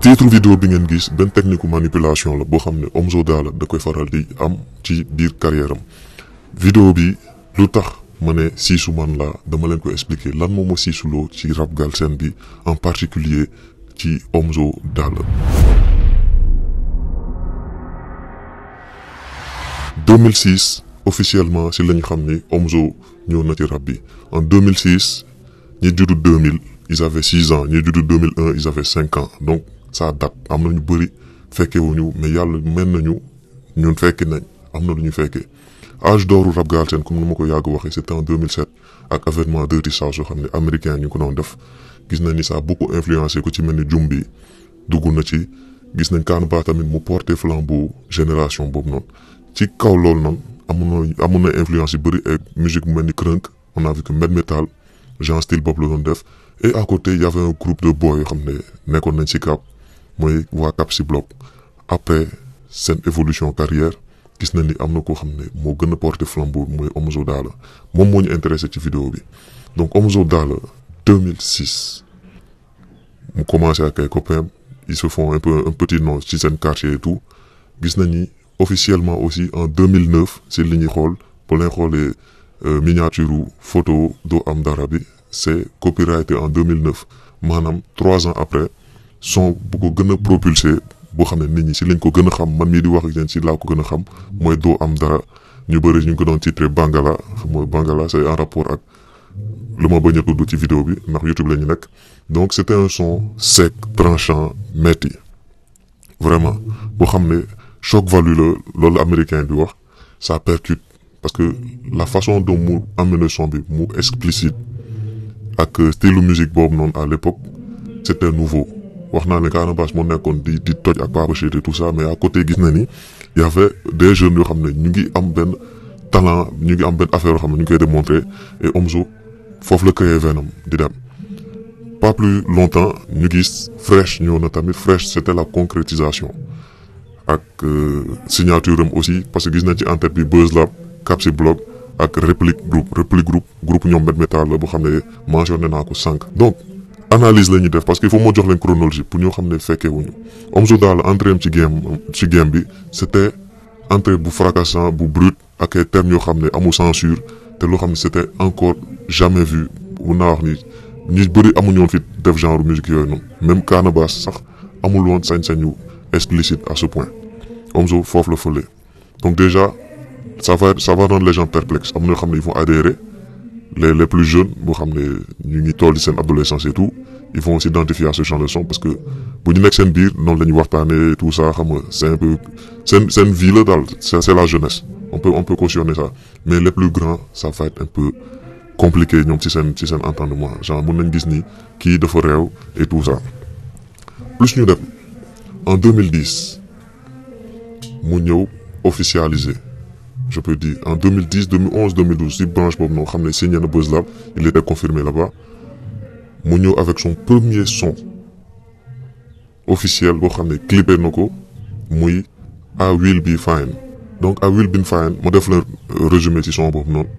titre vidéo bi ngeen gis benn technique manipulation la boo xam ne Omzo Dollar da koy faral di am ci biir carrière am vidéo bi lu tax ma ne siisu man la dama leen ko expliquer lan moo ma siisuloo ci rap galsen bi en particulier ci Omzo Dollar. 2006 officiellement si lañ xam ni Omzo ñëw na ci rap bi en 2006 ñi juddu 2000 ils avaient 6 ans ñi juddu 2001 ils avaient 5 ans donc ça date am na ñu bëri fekke wuñu mais yàlla mën nañu ñun fekki nañ am na lu ñu fekkee âge d'or rap galsen comme ni ma ko yàgg waxee c'était en 2007 ak avènement Dirty South yoo xam ne américain ñu ko doon def gis nañ ni ça a beaucoup influencé ku ci mel ni Jum bi dugg na ci gis nañ Kanaba tamit mu porté flambeau génération boobu noonu ci kaw loolu noonu amoon na influence yu bëri ak musique bu mel ni Crunk on a vu que Med Metal genre style boobu la doon def et à côté y avait un groupe de boys yoo xam ne nekkoon nañ ci Cap mooy waa Cap si bloc après seen évolution carrière gis nañ ni am na koo xam ne moo gën a porté flambeau mooy Omzo Dollar moom moo ñu intéressé ci vidéo bi donc Omzo Dollar 2006 mu commencé ak ay copains ils se font un petit nom ci seen quartier et tout gis nañ ni officiellement aussi en 2009 si li ñuy xool bu leen xoolee miniature photo doo am dara bi c'est copyrighté en 2009 maanaam 3 ans après son bu ko gën a propulsé boo xam ne nit ñi si lañ ko gën a xam man mii di wax ak yéen si laa ko gën a xam mooy doo am dara ñu bëri ñu ngi ko doon titré Bangala mooy Bangala c'est en rapport ak lu ma bañ a tudd ci vidéo bi ndax YouTube la ñu nekk donc c'était un son sec tranchant metti vraiment boo xam ne choc value la loolu américain bi wax ça percute parce que la façon dont mu amené son bi mu explicite ak style musique boobu noonu à l'époque c'était nouveau wax naa ne Kanaba moo nekkoon di toj ak Papa Cheikh et tout ça mais à côté gis na ni y avait des jeunes yoo xam ne ñu ngi am benn talent ñu ngi am benn affaire yoo xam ne ñu ngi koy démontrer et Omzo foofu la créé venam di dem pas plus longtemps ñu gis Fresh ñëw na tamit Fresh c'était la concrétisation ak signature am aussi parce que gis nañ ci en tête bi Buzz Lab Cap si Block ak Réplique groupe ñoom Med Metal la boo xam ne mentionné naa ko sànq donc analyse la ñuy def parce que il faut moo jox leen chronologie pour ñoo xam ne fekkee wuñu Omzo Dollar entrée am ci game bi c'était entrée bu fracassant bu brut ak ay termes yoo xam ne amul censure te loo xam ne c'était encore jamais vu mun naa wax ni ñu bëri amuñu woon fi def genre musique yooyu noonu même Kanaba sax amul woon sañ-sañu explicite à ce point Omzo foofu la fële donc déjà ça va rendre les gens perplexes am na yoo xam ne ils vont adhérer les plus jeunes boo xam ne ñu ngi toll seen adolescence et tout ils vont s'identifier à ce genre de son parce que bu ñu nekk seen biir noonu la ñuy waxtaanee tout ça xam nga c'est un peu seen vie la daal c'est la jeunesse on peut cautionner ça mais les plus grands ça va être un peu compliqué ñoom ci seen entendement genre mën nañ gis ni kii dafa réew et tout ça plus ñu dem en 2010 mu ñëw officialisé je peux dire en 2010 2011 2012 si branche boobu noonu xam ne signé na Buzz Lab il était confirmé là-bas mu ñëw avec son premier son officiel boo xam ne clippé na ko muy I Will Be Fine donc I Will Be Fine ma def la résumé ci son boobu noonu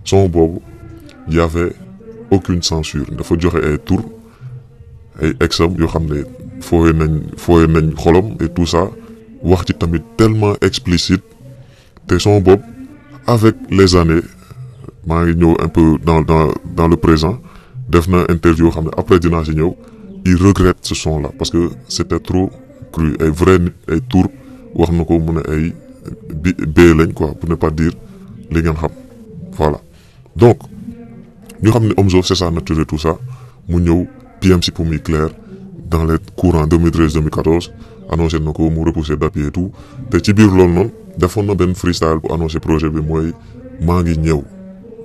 son boobu y avait aucune censure dafa joxe ay tour ay exam yoo xam ne fooye nañ xolom et tout ça wax ci tamit tellement explicite te son boobu avec les années maa ngi ñëw un peu dans le présent def na interview yoo xam ne après dinaa si ñëw il regrette ce son là parce que c'était trop cru ay vrai nit ay tour wax na ko mu ne ay bee lañ quoi pour ne pas dire li ngeen xam voilà donc ñu xam ne Omzo c'est sa nature et tout ça mu ñëw PMC pour muy clair dans les courants 2013-2014 annoncé na ko mu repoussé date et tout te ci biir loolu noonu defoon na benn freestyle bu annoncé projet bi mooy maa ngi ñëw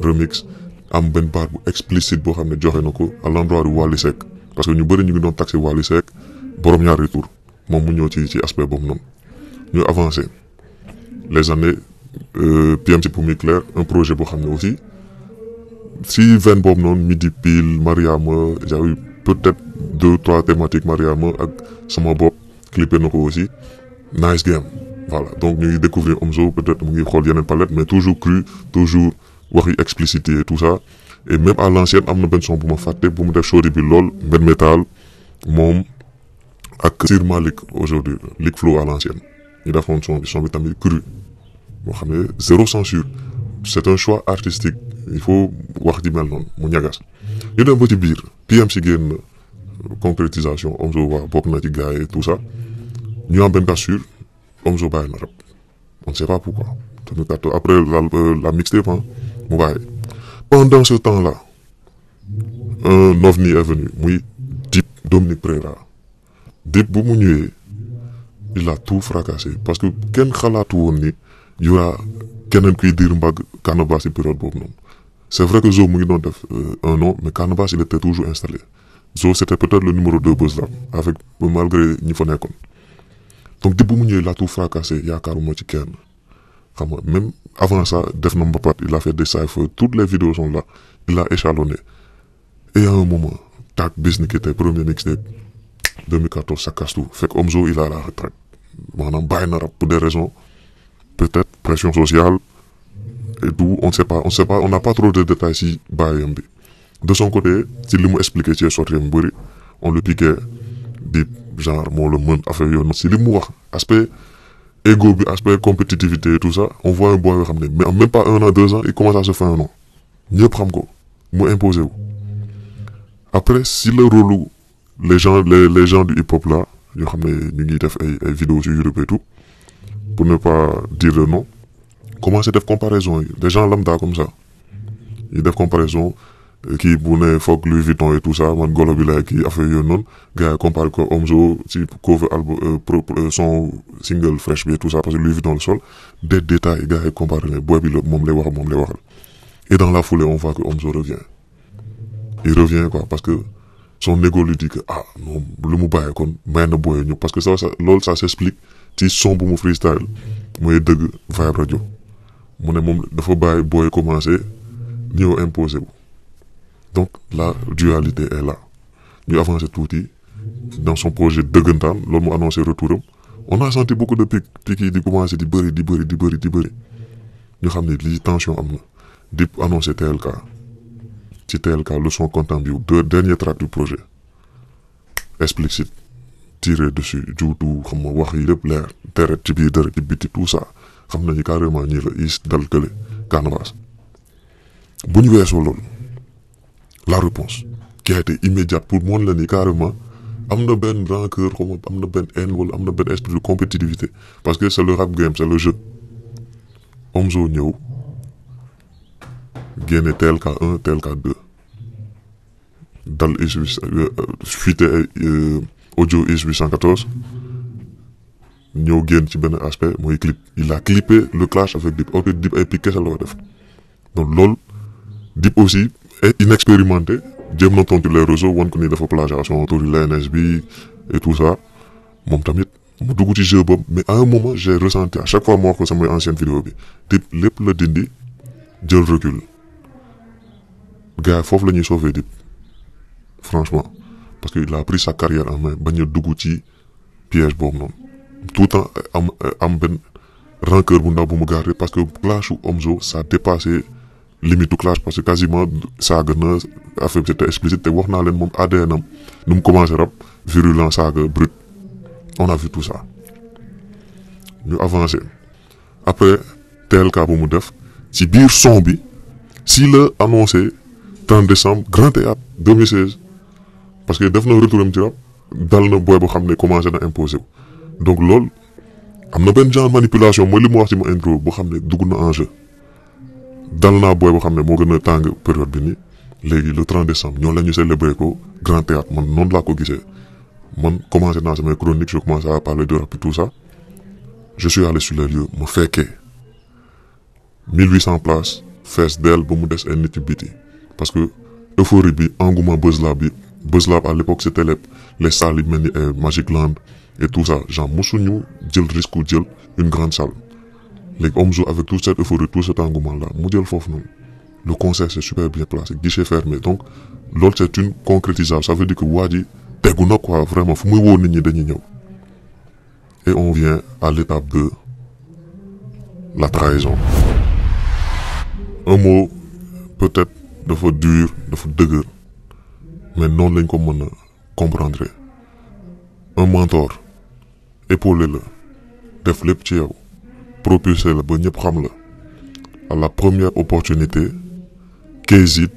remix am benn baat bu explicite boo xam ne joxe na ko à l'endroit de Wally Seck parce que ñu bëri ñu ngi doon taxé Wally Seck borom ñaari tour moom mu ñëw ci aspect boobu noonu ñu avancé les années PMC pour muy clair un projet boo xam ne aussi si veine boobu noonu Midi Pile Mariama j'ai eu peut-être 2-3 thématiques Mariama ak sama bopp clippé na ko aussi nice game voilà donc ñu ngi découvrir Omzo peut-être mu ngi xool yeneen palette mais toujours cru toujours wax yu explicité et tout ça et même à l'ancienne am na benn son bu ma fàtte bu mu def shori bi lool Med Metal moom ak Sir Malik aujourd'hui Lick Flow à l'ancienne ñu defoon son bi tamit cru moo xam ne zéro censure c'est un choix artistique il faut wax ji mel noonu mu ñagas ñu dem ba ci biir PMC génn concrétisation Omzo waa bokk na ci gars yi tout ça ñu am benn cassure Omzo bàyyi na rap on ne sait pas pourquoi après la mixtape mu bàyyi pendant ce temps-là un ovni est venu muy Dip Dominique Prera Dip bu mu ñëwee il a tout fracassé parce que kenn xalaatu woon ni y aura keneen kuy diir mbagg Canabasse ci période boobu noonu c'est vrai que Zo mu ngi doon def un nom mais Canabasse il était toujours installé Zo c'était peut-être le numéro 2 Buzz Lab avec malgré ñi fa nekkoon donc Dip bu mu ñëwee il a tout fracassé yaakaaruma ci kenn xam nga même avant ça def na mbapat il a fait des cyphers toutes les vidéos sont là il a échelonné et à un moment tac bis ni ki tey premier mixtape 2014 ça casse tout fekk Omzo il a la retraite maanaam bàyyi na rap pour des raisons peut-être pression sociale et tout on sait pas on n'a pas trop de détails si bàyyam bi de son côté ci li mu expliqué ci sortie mu bëri on le piquait Dip genre moo la mën affaire yoon si li mu wax aspect ego bi aspect compétitivité et tout ça on voit un boy yoo xam ne mais en même pas 1 an 2 ans il commence à se faire un nom ñëpp xam ko mu imposé wu après si le rôle les gens du hip hop là yoo xam ne ñu ngi def ay vidéos sur YouTube et tout pour ne pas dire le nom commencé def comparaison yi des gens lambda comme ça yi def comparaison kii bu ne foog Louis Vuitton et tout ça man golo bi la kii affaire yooyu noonu gars yi comparé ko Omzo ci cover album son single fresh bi et tout ça parce que Louis Vuitton le sol des détails gars yi comparé ne boy bi la moom lay waxal et dans la foulée on voit que Omzo il revient quoi parce que son ego lui dit que non lu mu bàyyee kon may na booyee ñu parce que ça loolu ça s'explique ci son bu mu freestyle mooy dëgg Vibe Radio mu ne moom dafa bàyyi booy commencé ñëw imposé wu donc la dualité est là ñu avancé tuuti dans son projet dëggantaan loolu mu annoncé retouram on a senti beaucoup de pic yi di commencé di bëri ñu xam ne lii tension am na Dip annoncé TLK ci TLK le son Content bi dernier track du projet explicite tiré dessus juutu xam nga wax yi lépp leer deret ci biir deret ci biti tout ça xam nañu carrément ñii la is dal kële Canabasse bu ñu weesoo loolu la réponse qui a été immédiate pour moon la ni carrément am na benn rancœur comme am na benn haine wala am na benn esprit de compétitivité parce que c'est le rap game c'est le jeu Omzo ñëw génne TLK 1 TLK 2 dal is fuité audio is 814 ñëw génn ci benn aspect mooy clip il a clippé le clash avec Dip ok Dip ay pic kese la ko def donc loolu Dip aussi est inexpérimenté jéem na tontu les réseaux wan ko ni dafa plagiation autour de l'ANS bi et tout ça moom tamit mu dugg ci jeu boobu mais à un moment j'ai ressenti à chaque fois moo wax ko samay ancienne vidéo bi Dip lépp la dindi jël recul gars foofu la ñuy sauver Dip franchement parce que il a pris sa carrière en main bañ a dugg ci piège boobu noonu tout le temps am benn rancœur bu ndaw bu mu garder parce que clash u Omzo ça dépassé limite du clash parce que quasiment saaga na affaire bi c'était explicite te wax naa leen moom ADN am nu mu commencé rap virulent saaga brut on a vu tout ça ñu avancé après TLK bu mu def ci biir son bi si la annoncé 30 décembre Grand Théâtre 2016 parce que def na retouram ci rap dal na booy boo xam ne commencé na imposé wu donc loolu am na benn genre manipulation mooy li mu wax ci ma intro boo xam ne dugg na en jeu dal naa booy boo xam ne moo gën a tàng période bi nii léegi le 30 décembre ñoo la ñu célébré ko Grand Théâtre man noonu laa ko gisee man commencé naa samay chronique je commencé à parler de rap et tout ça je suis allé sur les lieux ma fekkee 1800 places fees dell ba mu des ay nit yu biti parce que euphorie bi engouement Buzz Lab à l'époque c'était les salles yi mel ni Magic Land et tout ça genre mosuñu jël risque jël une grande salle léegi Omzo avec toute cette euphorie tout cet engouement là mu jël foofu noonu le concert c'est super bien placé guichet fermé donc loolu c'est une concrétisation ça veut dire que waa ji tegu na quoi vraiment fu muy woo nit ñi dañuy ñëw et on vient à l'étape de la trahison un mot peut-être dafa dur dafa dëgër mais noonu lañ ko mën a comprendre un mentor épaulé la def lépp ci yow propulsé la ba ñëpp xam la à la première opportunité Kézit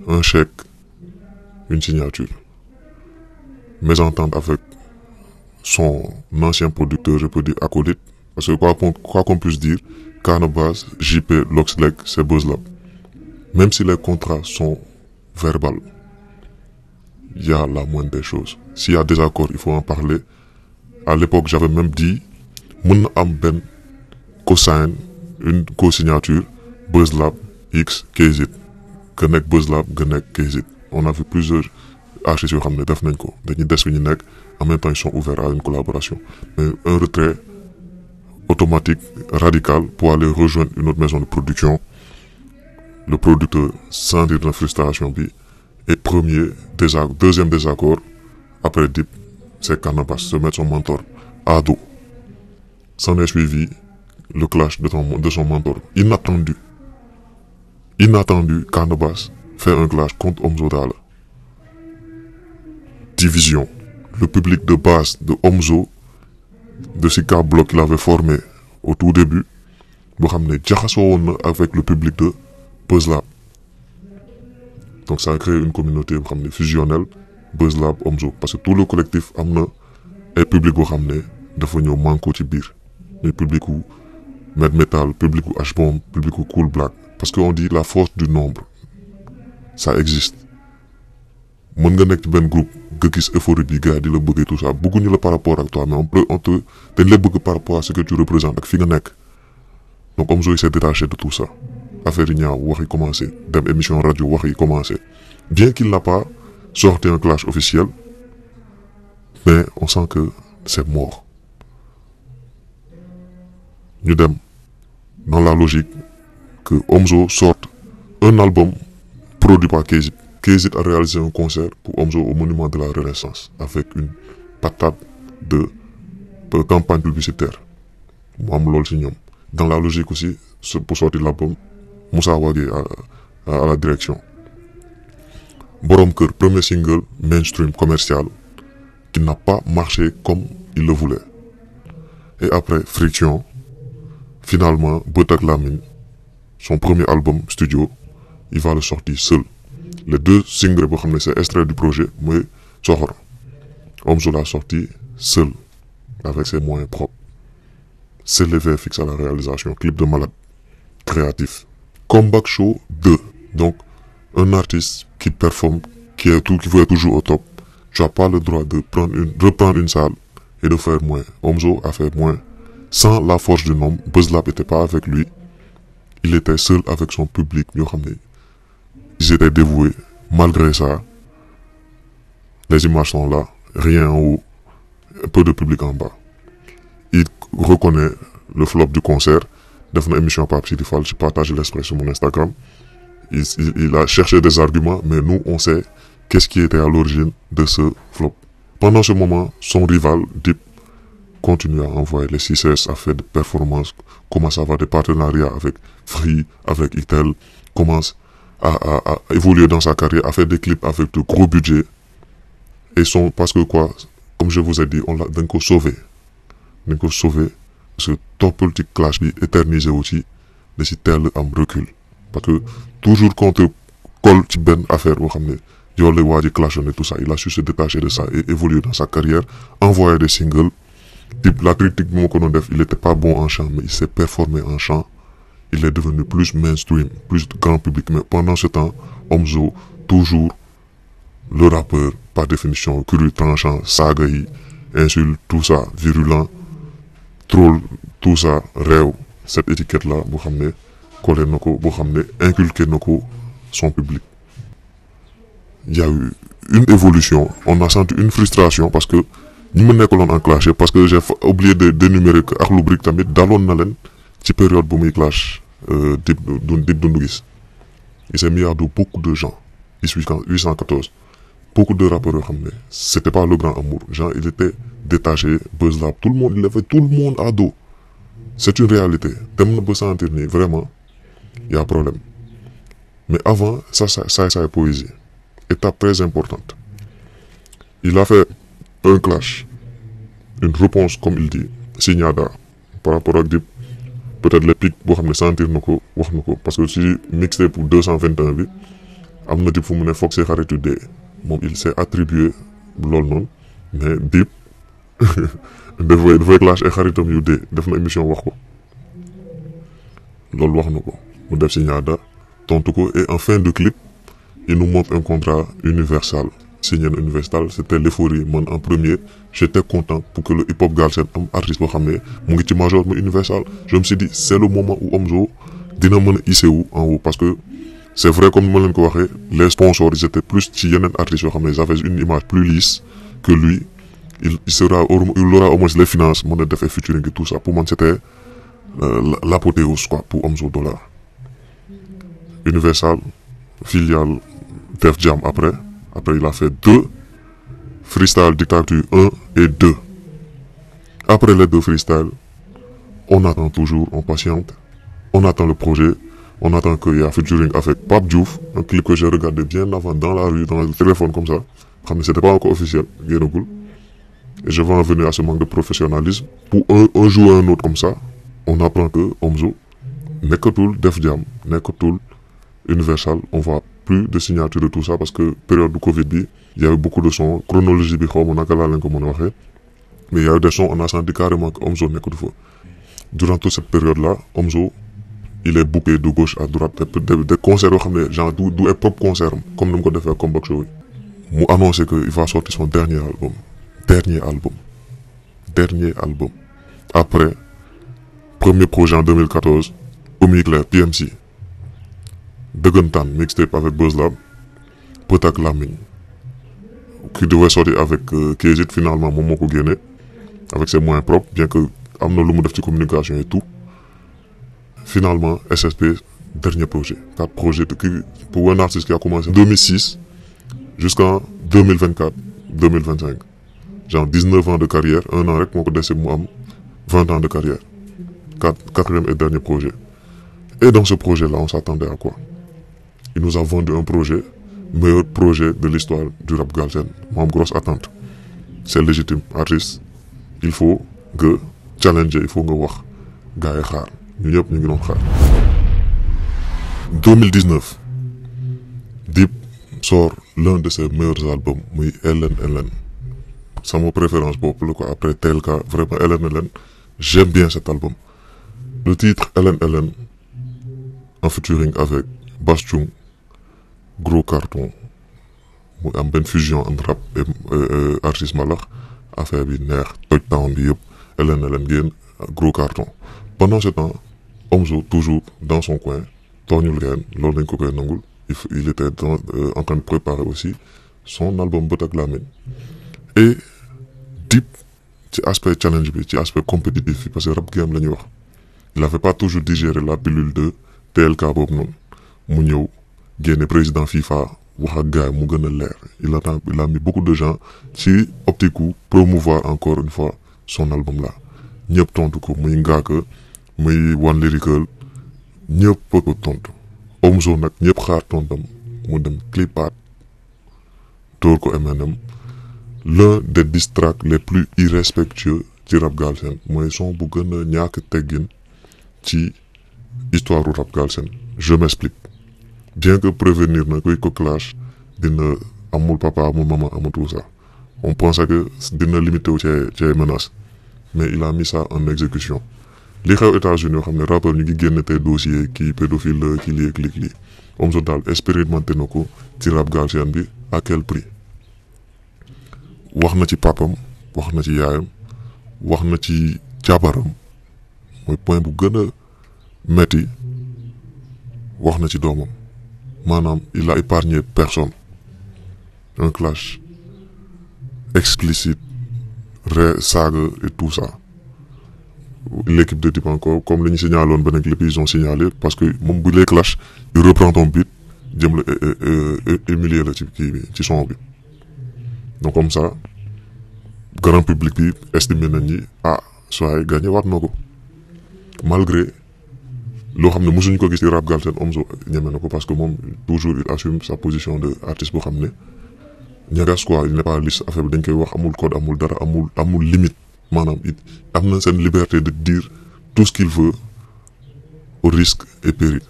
un chèque une signature mésentente avec son ancien producteur, je peux dire acolyte, parce que quoi qu'on puisse dire, Canabasse, JP, Loxleg, c'est BuzzLab. Même si les contrats sont verbaux, il y a la moindre des choses. S'il y a des accords, il faut en parler. À l'époque, j'avais même dit, mon am ben cosign, une co-signature, BuzzLab, X, Kézit. Genek BuzzLab, Genek Kézit. On a vu plusieurs artistes qui ont def nañ ko dañuy des fi ñu nekk en même temps ils sont ouverts à une collaboration mais un retrait automatique radical pour aller rejoindre une autre maison de production le producteur sentir la frustration bi et deuxième désaccord après Dip c'est Canabasse se mettre son mentor à dos s'en est suivi le clash de son mentor inattendu Canabasse fait un clash contre Omzo Dollar division. Le public de base de Omzo, de Sika Block qu'il avait formé au tout début, avec le public de BuzzLab. Donc ça a créé une communauté fusionnelle, BuzzLab, Omzo. Parce que tout le collectif a un public qui est manko ci bir. Le public ou Med Metal, public ou H-Bomb, public ou Cool Black. Parce qu'on dit la force du nombre. Ça existe. Mën nga nekk ci benn groupe nga gis euphorie bi gars di la bëgg tout ça bëgguñu la par rapport ak toi mais dañ la bëgg par rapport à ce que tu représentes ak fi nga nekk donc Omzo s'est détaché de tout ça affaire yi ñaaw wax yi commencé dem émission radio wax yi commencé bien qu'il n'a pas sorti un clash officiel mais on sent que c'est mort ñu dem dans la logique que Omzo sorte un album produit par Kézit. Kézit a réalisé un concert pour Omzo au Monument de la Renaissance avec une patate de campagne publicitaire. Dans la logique aussi, pour sortir l'album, Moussa Wagé à la direction. Borom Keur, premier single mainstream commercial qui n'a pas marché comme il le voulait. Et après Friction, finalement, Botak Lamine, son premier album studio, il va le sortir seul. Les deux singles, c'est extrait du projet, mais Sohor. Omzo l'a sorti seul, avec ses moyens propres. C'est les VFX à la réalisation, clip de malade, créatif. Comeback Show 2. Donc, un artiste qui performe, qui veut être toujours au top. Tu n'as pas le droit de reprendre une salle et de faire moins. Omzo a fait moins. Sans la force du nombre, BuzzLab n'était pas avec lui. Il était seul avec son public. Ils étaient dévoués. Malgré ça, les images sont là, rien en haut, peu de public en bas. Il reconnaît le flop du concert. Dans une émission par Psydifal, je partage l'exprès sur mon Instagram. Il a cherché des arguments, mais nous, on sait qu'est-ce qui était à l'origine de ce flop. Pendant ce moment, son rival, Dip, continue à envoyer les 6S, à faire des performances, commence à avoir des partenariats avec Free, avec Itel, commence à évoluer dans sa carrière, à faire des clips avec de gros budgets. Et parce que quoi, comme je vous ai dit, on l'a d'un coup sauvé. D'un coup sauvé. Parce que ton politique clash bi éternisé aussi, mais si tel am recul. Parce que toujours contre colle ci ben affaire boo xam ne yow lay waa ji clashonné tout ça, il a su se détacher de ça et évoluer dans sa carrière, envoyer des singles. La critique bi moo ko doon def, il était pas bon en chant, mais il s'est performé en chant. Il est devenu plus mainstream, plus grand public. Mais pendant ce temps, Omzo, toujours le rappeur, par définition, cru, tranchant, sagaï, insulte, tout ça, virulent, troll, tout ça, réew. Cette étiquette-là, vous savez, collé noko, vous savez, inculqué noko, son public. Il y a eu une évolution. On a senti une frustration parce que nous me nekkoon en clash parce que j'ai oublié d'énumérer que Akhlou Brick tamit daloon na leen ci période bu muy clash Dip Doundou Guiss. Il s'est mis à dos beaucoup de gens. 814. Beaucoup de rappeurs, c'était pas le grand amour. Genre, il était détaché, BuzzLab, tout le monde, il avait tout le monde à dos. C'est une réalité. Dem na sentir ni vraiment, il y a un problème. Mais avant, ça est poésie. Étape très importante. Il a fait un clash une réponse comme il dit Signada par rapport à Dip peut-être les pics boo xam ne sentir na ko wax na ko parce que si mixtape pour 221 bi am na Dip fu mu ne foog see xaritu dee moom il s'est attribué loolu noonu mais Dip dafay clash ay xaritam yu dee def na émission wax ko loolu wax na ko mu def Signada tontu ko et en fin de clip il nous montre un contrat universal signé universal c'était l'euphorie man en premier j'étais content pour que le hip hop Galsen am artiste boo xam ne mu ngi ci major mu universal je me suis dit c'est le moment où Omzo dina mën a hisser wu en haut parce que c'est vrai comme ni ma leen ko waxee les sponsors ils étaient plus ci yeneen artistes yoo xam ne ils avaient une image plus lisse que lui il aura au moins les finances mën a def ay featuring et tout ça pour man c'était l'apothéose quoi pour Omzo Dollar Universal filiale Def Jam après il a fait 2 freestyle dictature 1 et 2 après les 2 freestyles on attend toujours on patiente on attend le projet on attend qu'il y a featuring avec Pape Diouf un clip que j'ai regardé bien avant dans la rue dans le téléphone comme ça xam ne c'était pas encore officiel génnagul et je vais en venir à ce manque de professionnalisme pour un jour un autre comme ça on apprend que Omzo nekkatul Def Jam nekkatul Universal on voit plus de signature de tout ça parce que période du Covid bi il y a eu beaucoup de sons chronologie bi xaw ma naka laa leen ko mën a waxee mais il y a eu des sons on a senti carrément que Omzo nekkatu fa durant toute cette période là Omzo il est booké de gauche à droite des concerts yoo xam ne genre du ay propre concert am comme ni mu ko defee Comeback Show yi mu annoncé que il va sortir son dernier album après premier projet en 2014 Oumy Claire PMC dëggantaan mixtape avec Buzz Lab Bët ak Lamiñ qui devait sortir avec Kézit finalement moom moo ko génne avec ses moyens propres bien que am na lu mu def ci communication et tout finalement SSP dernier projet 4 projets pour un artiste qui a commencé en 2006 jusqu'en 2024-2025 genre 19 ans de carrière 1 an rek moo ko dese mu am 20 ans de carrière 4e et dernier projet et dans ce projet là on s'attendait à quoi il nous a vendu un projet meilleur projet de l'histoire du rap Galsen mu am grosse attente c'est légitime artiste il faut nga challenger il faut nga wax gars yi xaar ñu ñëpp ñu ngi doon xaar 2019 Dip sort l'un de ses meilleurs albums muy LNLN sama préférence boobu la quoi après TLK vraiment LNLN j'aime bien cet album le titre LNLN en featuring avec Bass Thioung gros carton mu am benn fusion entre rap et artiste malax affaire bi neex toj town bi yëpp LNLN génn gros carton pendant ce temps Omzo toujours dans son coin tooñul kenn loolu dañ ko koy nangul il était en train de préparer aussi son album Bët ak Lamiñ et Dip ci aspect challenge bi ci aspect compétitif bi parce que rap game la ñuy wax il avait pas toujours digéré la pilule de TLK boobu noonu mu ñëw génne président FIFA wax ak gars mu gën a leer il a mis beaucoup de gens ci optique u promouvoir encore une fois son album là ñëpp tontu ko muy Ngaaka muy One Lyrical ñëpp ko tontu Omzo nag ñëpp xaar tontam mu dem clipaat door ko M&M l'un des diss tracks les plus irrespectueux ci rap Galsen mooy son bu gën a ñàkk teggin ci histoire u rap Galsen je m'explique bien que prévenir na kuy ko clash dina amul papa amul maman amul tout ça on pensait que dina limité wu ci ay menaces mais il a mis ça en exécution li xew États-Unis yoo xam ne rappeur ñu ngi génn tey dossier kii pédophile la kii lii ak lii Omzo daal expérimenté na ko ci rap Galsen bi à quel prix wax na ci papam wax na ci yaayam wax na ci jabaram mooy point bu gën a metti wax na ci doomam maanaam il a épargné personne un clash explicite saaga et tout ça l'équipe de Dip encore comme li ñu signaloon beneen clip ils ont signalé parce que moom bu lay clash il reprend ton beat jëm la humilier la ci kii bi ci son bi donc comme ça grand public bi estimé nañ ni soit gagné waat na ko malgré loo xam ne mosuñu ko gis ci rap Galsen Omzo ñeme na ko parce que moom toujours il assume sa position de artiste boo xam ne ñagas quoi il n'est pas lisse affaire bi dañ koy wax amul code amul dara amul limite maanaam it am na seen liberté de dire tout ce qu'il veut au risque et péril.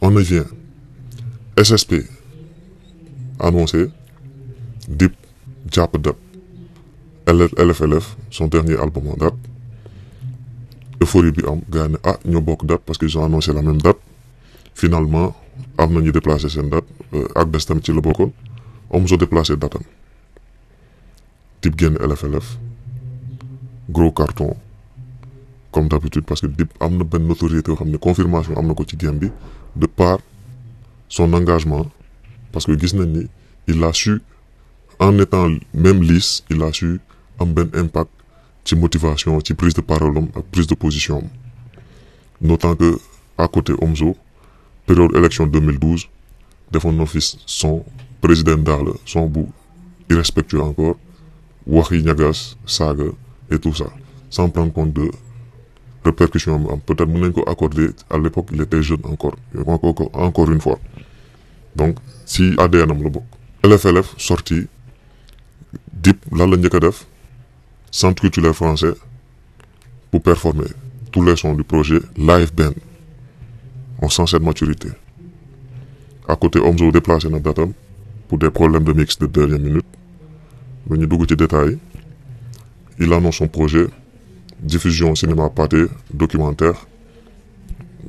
On y vient. SSP annoncé Dip jàpp date LFLF son dernier album en date euphorie bi am gars ne ñoo bokk date parce qu'ils ont annoncé la même date finalement am nañu déplacé seen date ak bés tamit ci la bokkoon Omzo déplacé datam Dip génn LFLF gros carton comme d'habitude parce que Dip am na benn notoriété yoo xam ne confirmation am na ko ci game bi de par son engagement parce que gis nañ ni il a su en étant même lisse il a su am benn impact ci motivation ci prise de parole am ak prise de position am notant que à côté Omzo période élection 2012 defoon office son président daal son bu irrespectueux encore wax yi ñagas saaga et tout ça sans prendre compte de répercussions am peut-être mën nañ ko accorder à l'époque il était jeune encore une fois donc si ADN am la bokk. LFLF sorti Dip lan la njëkk a def centre culturel français pour performer tous les sons du projet live band on sent cette maturité à côté Omzo déplacé na datam pour des problèmes de mix de dernière minute ba ñu dugg ci détails il annonce son projet diffusion cinéma pâté documentaire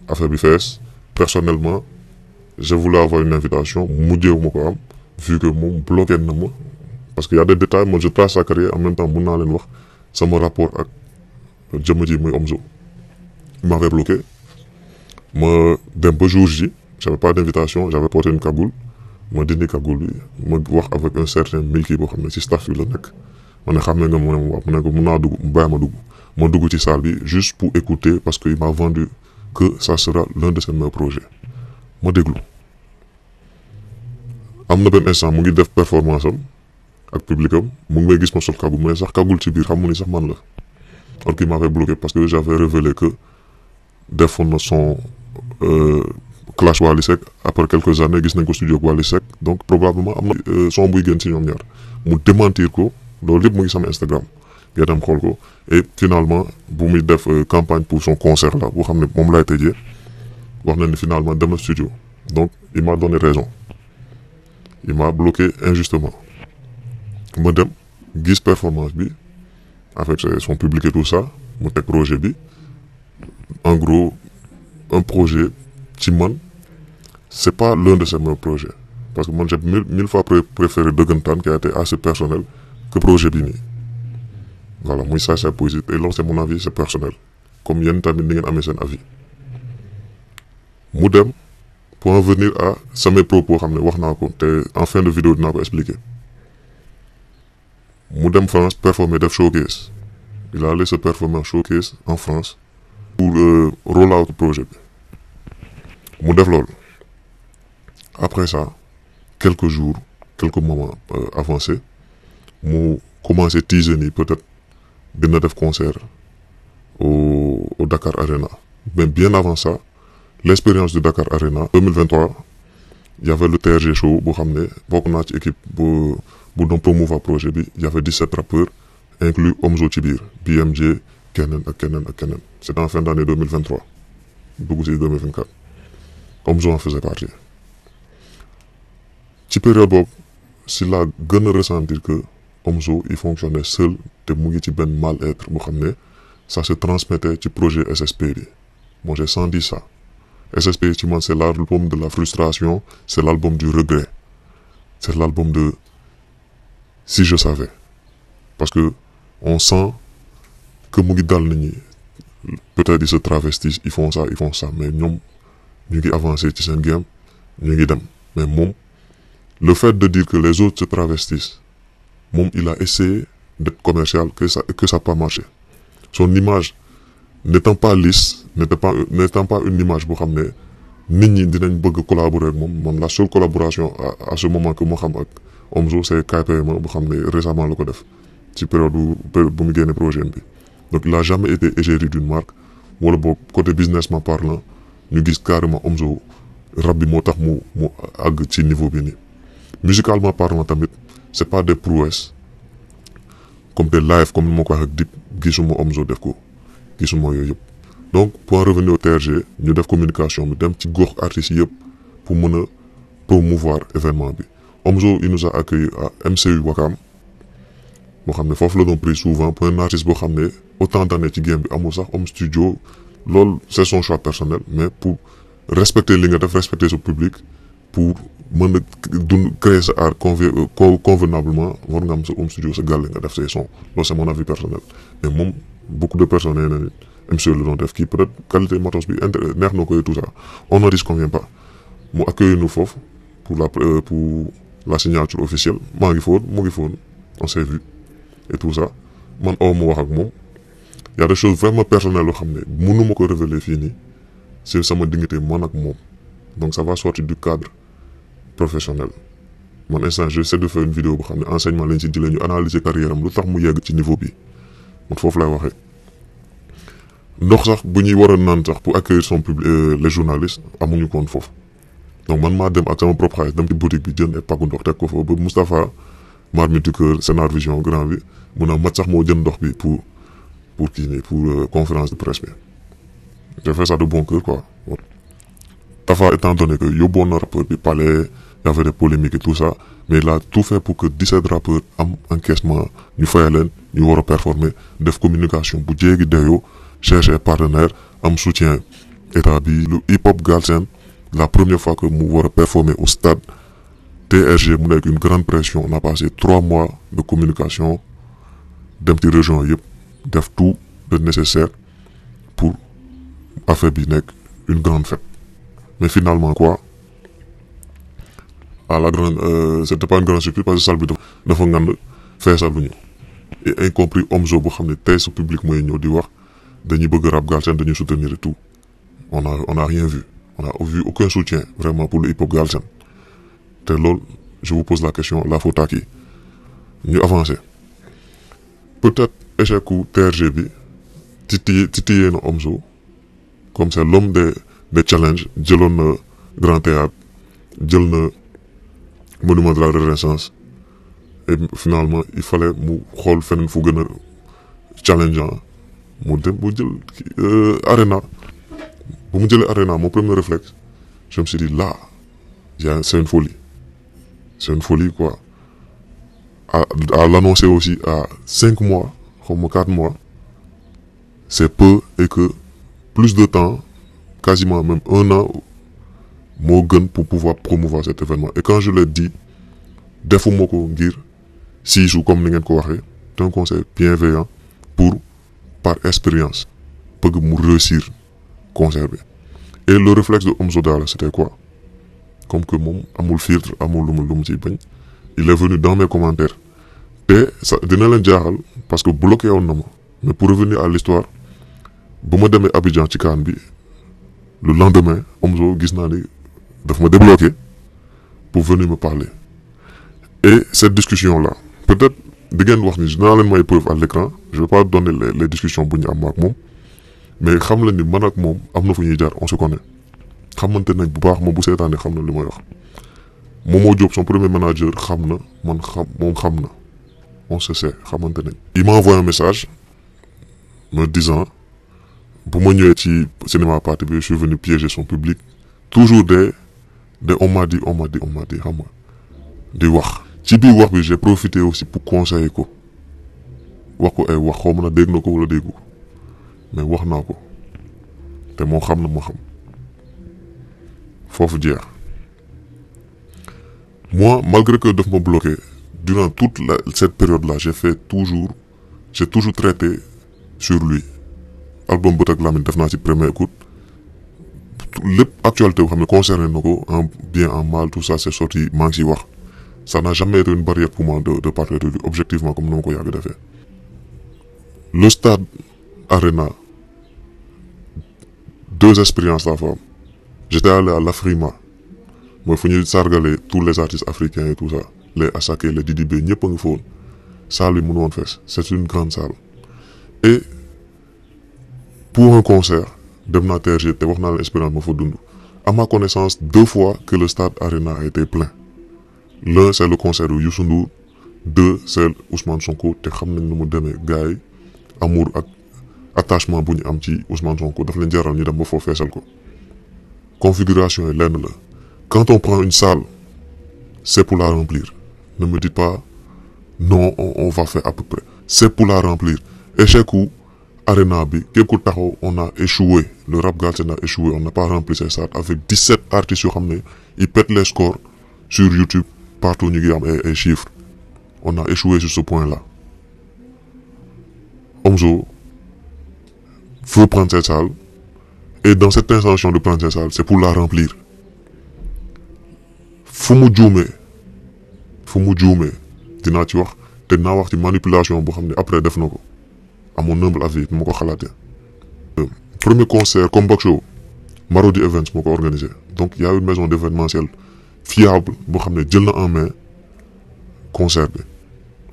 affaire bi fees personnellement je voulais avoir une invitation mujjeewu ma ko am vu que moom bloqué na ma parce que y a des détails moi je trace sa carrière en même temps mun naa leen wax sama rapport ak jëmm ji muy Omzo il m'avait bloqué ma dem ba jour ji j'avais pas d'invitation j'avais porté une cagoule ma dindi cagoule bi ma wax avec un certain Milky boo xam ne ci staff bi la nekk ma ne xam ne nga mu ne ma wax mu ne ko mun naa dugg mu bàyyi ma dugg ci salle bi juste pour écouter parce que il m'a vendu que ça sera l'un de ses meilleurs projets ma déglu am na benn instant mu ngi def performance am ak public am mu ngi may gis ma sol cagoule mais sax cagoule ci biir xamu ni sax man la or qu'il m'avait bloqué parce que j'avais révélé que defoon na son clash Wally Seck après quelques années gis nañ ko studio ak Wally Seck donc probablement am na son buy gën ci ñoom ñaar mu démentir ko loolu yëpp mu ngi sama Instagram ngeen dem xool ko et finalement bu muy def campagne pour son concert là boo xam ne moom lay tëjee wax na ni finalement dem na studio donc il m'a donné raison il m'a bloqué injustement ma dem gis performance bi avec son public et tout ça mu teg projet bi en gros un projet ci man c'est pas l'un de ses meilleurs projets parce que man j'ai mille fois préféré dëggantaan qui a été assez personnel que projet bi nii voilà muy ça c'est positif et loolu c'est mon avis c'est personnel comme yéen tamit ni ngeen amee seen avis mu dem pour en venir à samay propos xam ne wax naa ko te en fin de vidéo dinaa ko expliquer mu dem France performer def showcase il a allé se performer en showcase en France pour roll out projet bi mu def loolu après ça quelques jours quelques moments avancés mu commencé teaser ni peut-être dina def concert au Dakar Arena mais bien avant ça l'expérience du Dakar Arena 2023 il y avait le TRG show boo xam ne bokk naa ci équipe bu doon promouvoir projet bi il y avait 17 rappeurs inclus Omzo ci biir BMJ keneen ak keneen c'était en fin d'année 2023 dugg ci 2024 Omzo en faisait partie ci période boobu si la gën a ressentir que Omzo il fonctionnait seul te mu ngi ci benn mal-être boo xam ne ça se transmettait ci projet SSP bi moi j'ai senti ça SSP ci man c'est l'album de la frustration c'est l'album du regret c'est l'album de si je savais parce que on sent que mu ngi dal nit ñi peut-être ils se travestissent ils font ça mais ñoom ñu ngi avancer ci seen game ñu ngi dem mais moom le fait de dire que les autres se travestissent moom il a essayé d'être commercial que ça n'a pas marché son image n'étant pas lisse n'étant pas une image boo xam ne nit ñi dinañ bëgg collaborer ak moom la seule collaboration à ce moment que moo xam ak Omzo c'est KPM boo xam ne récemment la ko def ci période bu mu génne projet bi donc il a jamais été égérie d'une marque wala boog côté businessment parlant ñu gis carrément Omzo rap bi moo tax mu àgg ci niveau bi nii musicalement parlant tamit c'est pas des prouesses comme des live comme ni ma ko wax ak Dip gisuma Omzo def ko gisuma yooyu yëpp. Donc pour en revenir au TRG ñu def communication bi dem ci gox artistes yëpp pour mën a promouvoir événement bi. Omzo il nous a accueilli à MCU Wakam boo xam ne foofu la doon pris souvent pour un artiste boo xam ne autant d'années ci game bi amul sax home studio loolu c'est son choix personnel mais pour respecter li nga def respecter son public pour mën a dund créer sa art convenablement war nga am sa home studio sa gàlle nga def say son loolu c'est mon avis personnel. Mais moom beaucoup de personnes nee nañu MCU la doon def kii peut-être qualité matos bi neex na ko et tout ça on n'en disconvient pas mu accueillir nous foofu pour la signature officielle maa ngi foon mu ngi foon on s'est vu et tout ça man mu wax ak moom y a des choses vraiment personnelles yoo xam ne mënuma ko révéler fii nii c'est sama dignité man ak moom donc ça va sortir du cadre professionnel man instant j'essaie de faire une vidéo boo xam ne enseignement lañ si jëlee ñu analyser carrière am lu tax mu yegg ci niveau bi man foofu lay waxee ndox sax bu ñuy war a naan sax pour accueillir son public les journalistes amuñu ko woon foofu donc man maa dem ak sama propre xaalis dem ci boutique bi jënd ay pàggu ndox teg ko foofu ba Moustapha Marmite du Cœur Sénar Vision grand bi mun a mat sax moo jënd ndox bi pour kii nii pour conférence de presse bi j'ai fait ça de bon cœur quoi. Tafa étant donné que yóbboon na rappeur bi palais y avait des polémiques et tout ça mais il a tout fait pour que 17 rappeurs am encaissement ñu fayal leen ñu war a performer def communication bu jéegi dayoo chercher partenaire am soutien état bi lu hip hop Galsen la première fois que mu war a performer au stade TRG mu nekk une grande pression on a passé 3 mois de communication dem ci région yëpp def tout le nécessaire pour affaire bi nekk une grande fête mais finalement quoi à la grande c'était pas une grande surprise parce que salle bi dafa ngand feesal lu ñu et incompris Omzo boo xam ne tey sa public mooy ñëw di wax dañuy bëgg rap Galsen dañuy soutenir et tout on a rien vu on a vu aucun soutien vraiment pour le hip hop Galsen te loolu je vous pose la question la faute à qui ñu avancer peut-être échec u TRG bi titillé na Omzo comme c'est l'homme des challenges jëloon na Grand Théâtre jël na Monument de la Renaissance et finalement il fallait mu xool feneen fu gën a challengeant mu dem mu jël Arena bu mu jëlee Arena mon premier réflexe je me suis dit là c'est une folie quoi à l'annoncer aussi à 5 mois xawma 4 mois c'est peu et que plus de temps quasiment même 1 an moo gën pour pouvoir promouvoir cet événement et quand je l'ai dit defuma ko ngir siisu comme ni ngeen ko waxee c'est un conseil bienveillant pour par expérience bëgg mu réussir concert bi et le réflexe de Omzo Dollar c'était quoi comme que moom amul filtre amul lu mu ciy bañ il est venu dans mes commentaires te ça dina leen jaaxal parce que bloqué woon na ma mais pour revenir à l'histoire bu ma demee Abidjan ci kaan bi le lendemain Omzo gis naa ni daf ma débloqué pour venir me parler et cette discussion là peut-être di ngeen wax ni dinaa leen may preuve à l'écran je vais pas donner les discussions bu ñu am ak moom mais xam la ni man ak moom am na fu ñuy jaar on se connaît xamante nañ bu baax moom bu seetaanee xam na li may wax Momo Diop son premier manager xam na man moom xam na on se sait xamante nañ. il m'a envoyé un message me disant bu ma ñëwee ci cinéma party bi je suis venu piéger son public toujours des on m'a dit xam nga di wax ci biir wax bi j'ai profité aussi pour conseiller ko wax ko ay wax xaw ma na dégg na ko wala déggu ko mais wax naa ko te moo xam na ma xam foofu jeex moi malgré que daf ma bloqué durant toute cette période là j'ai toujours traité sur lui album Bët ak Lamine def naa ci première écoute lépp actualité boo xam ne concerné na ko en bien en mal tout ça c'est sorti maa ngi ciy wax ça n'a jamais été une barrière pour moi de parler de lui objectivement comme ni ma ko yàgg defee le stade Arena 2 expériences la fa am j'étais allé à l'Afrima mooy fu ñuy sargale tous les artistes africains et tout ça les Asake les Didi B ñëpp a ngi fa woon salle bi mënu woon fees c'est une grande salle et pour un concert dem naa TRG te wax naa la expérience ma fa dund à ma connaissance 2 fois que le stade Arena a été plein l'un c'est le concert de Youssou Ndour 2 c'est Ousmane Sonko te xam nañ nu mu demee gars yi amour ak attachement bu ñu am ci Ousmane Sonko daf leen jaral ñu dem ba foofu feesal ko configuration yi lenn la quand on prend une salle c'est pour la remplir ne me dites pas non on va faire à peu près c'est pour la remplir échec ou arena bi képp ku taxaw on a échoué le rap Galsen a échoué on n'a pas rempli ces salles avec 17 artistes yoo xam ne ils pètent les scores sur YouTube partout ñu ngi am ay chiffres on a échoué sur ce point-là Omzo veut prendre cette salle et dans cette intention de prendre cette salle c'est pour la remplir fu mu juumee dinaa ci wax te dinaa wax ci manipulation boo xam ne après def na ko à mon humble avis nu ma ko xalaatee. Premier concert comme Box Show Marodi Events moo ko organisé donc il y a une maison d'événementiel fiable boo xam ne jël na en main concert bi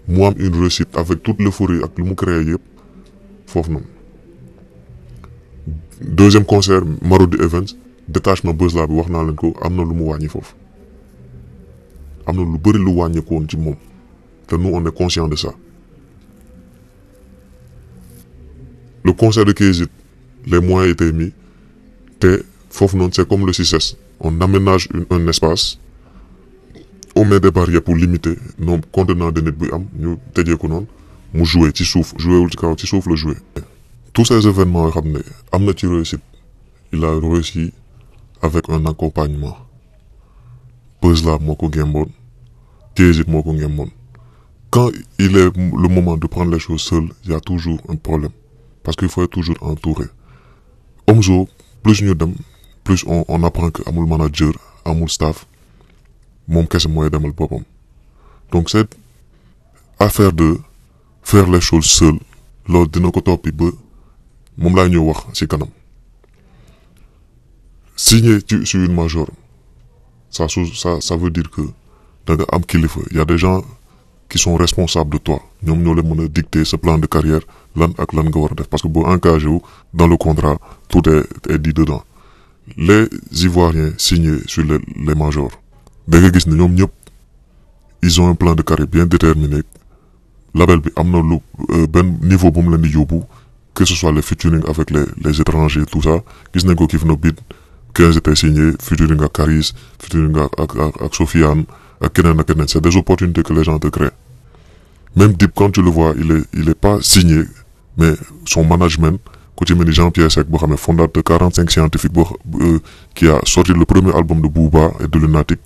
mu am une réussite avec toute l'euphorie ak lu mu créé yëpp foofu noonu. Deuxième concert Marodi Events détachement Buzz Lab bi wax naa leen ko am na lu mu wàññi foofu am na lu bëri lu wàññeeku woon ci moom te nous on est conscient de ça. Le concert de Kézit les moyens étaient mis te foofu noonu c'est comme le CICES on aménage un espace on met des barrières pour limiter nombre contenant de nit buy am ñu tëjee ko noonu mu jouer ci suuf jouer wul ci kaw ci suuf la jouer. Tous ces événements yoo xam ne am na ci réussite il a réussi avec un accompagnement Buzz Lab moo ko gémboon Kézit moo ko gémboon quand il est le moment de prendre les choses seul il y a toujours un problème parce qu'il faut être toujours entouré Omzo plus ñu dem plus on apprend que amul manager amul staff moom kese mooy demal boppam donc cette affaire de faire les choses seul loolu dina ko toppi ba moom laa ñëw wax ci kanam signer sur une major ça veut dire que da nga am kilifa y a des gens qui sont responsables de toi ñoom ñoo leen mën a dicter ce plan de carrière lan ak lan nga war a def parce que boo engagé wu dans le contrat tout est dit dedans les Ivoiriens signés sur les majors da nga gis ne ñoom ñëpp ils ont un plan de carrière bien déterminé label bi am na lu benn niveau bu mu leen di yóbbu que ce soit les featuring avec les étrangers tout ça gis nañ ko Kif No Beat 15 était signé featuring ak Caris featuring ak Sofiane ak keneen c'est des opportunités que les gens te créent même Dip quand tu le vois il est pas signé mais son management ku ci mel ni Jean-Pierre Seck boo xam ne fondateur 45 scientifique qui a sorti le premier album de Booba et de Lunatic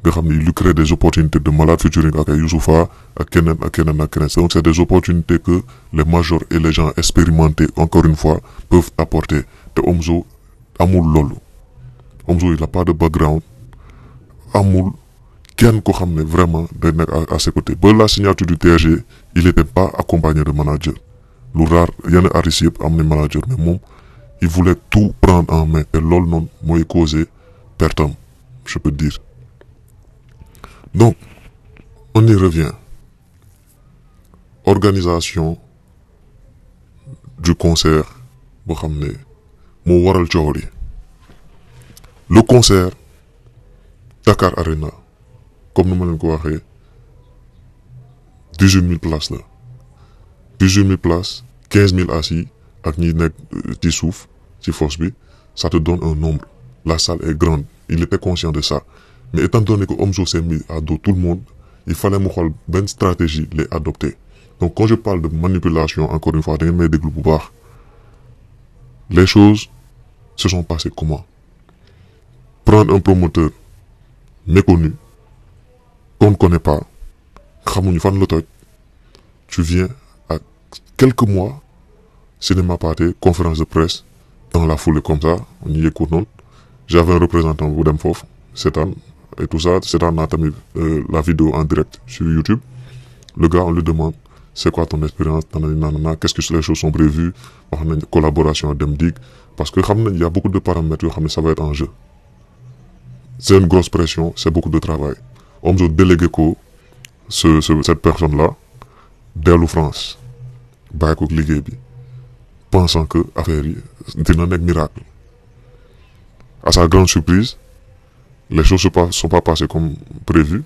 nga xam ne il lui crée des opportunités de malade featuring ak ay Youssoufa ak keneen donc c'est des opportunités que les majors et les gens expérimentés encore une fois peuvent apporter te Omzo amul loolu Omzo il a pas de background amul kenn ko xam ne vraiment day nekk à ses côtés ba la signature du TRG il était pas accompagné de manager lu rare yenn artistes yëpp am na manager mais moom il voulait tout prendre en main et loolu noonu mooy causé pertam je peux dire donc on y revient organisation du concert boo xam ne moo waral coow li le concert Dakar Arena comme nu ma leen ko waxee 18 000 places la 18 000 places 15 000 assis ak ñi nekk ci suuf ci fosse bi ça te donne un nombre la salle est grande il était conscient de ça mais étant donné que Omzo s'est mis à dos tout le monde il fallait mu xool benn stratégie les adopter donc quand je parle de manipulation encore une fois da ngeen may déglu bu baax les choses se sont passées comment prendre un promoteur méconnu qu'on ne connaît pas xamuñu fan la toj tu viens à quelques mois cinéma pâté conférence de presse dans la foulée comme ça ñu yëg ko noonu j'avais un représentant bu dem foofu seetaan et tout ça seetaan naa tamit la vidéo en direct sur YouTube le gars on lui demande c'est quoi ton expérience nanana qu'est-ce que les choses sont prévues wax nañ collaboration dem dig parce que xam nañ y a beaucoup de paramètres yoo xam ne ça va être en jeu c'est une grosse pression c'est beaucoup de travail Omzo délégué ko cette personne là dellu France bàyyi ko liggéey bi pensant que affaire yi dina nekk miracle à sa grande surprise les choses sont pas passées comme prévu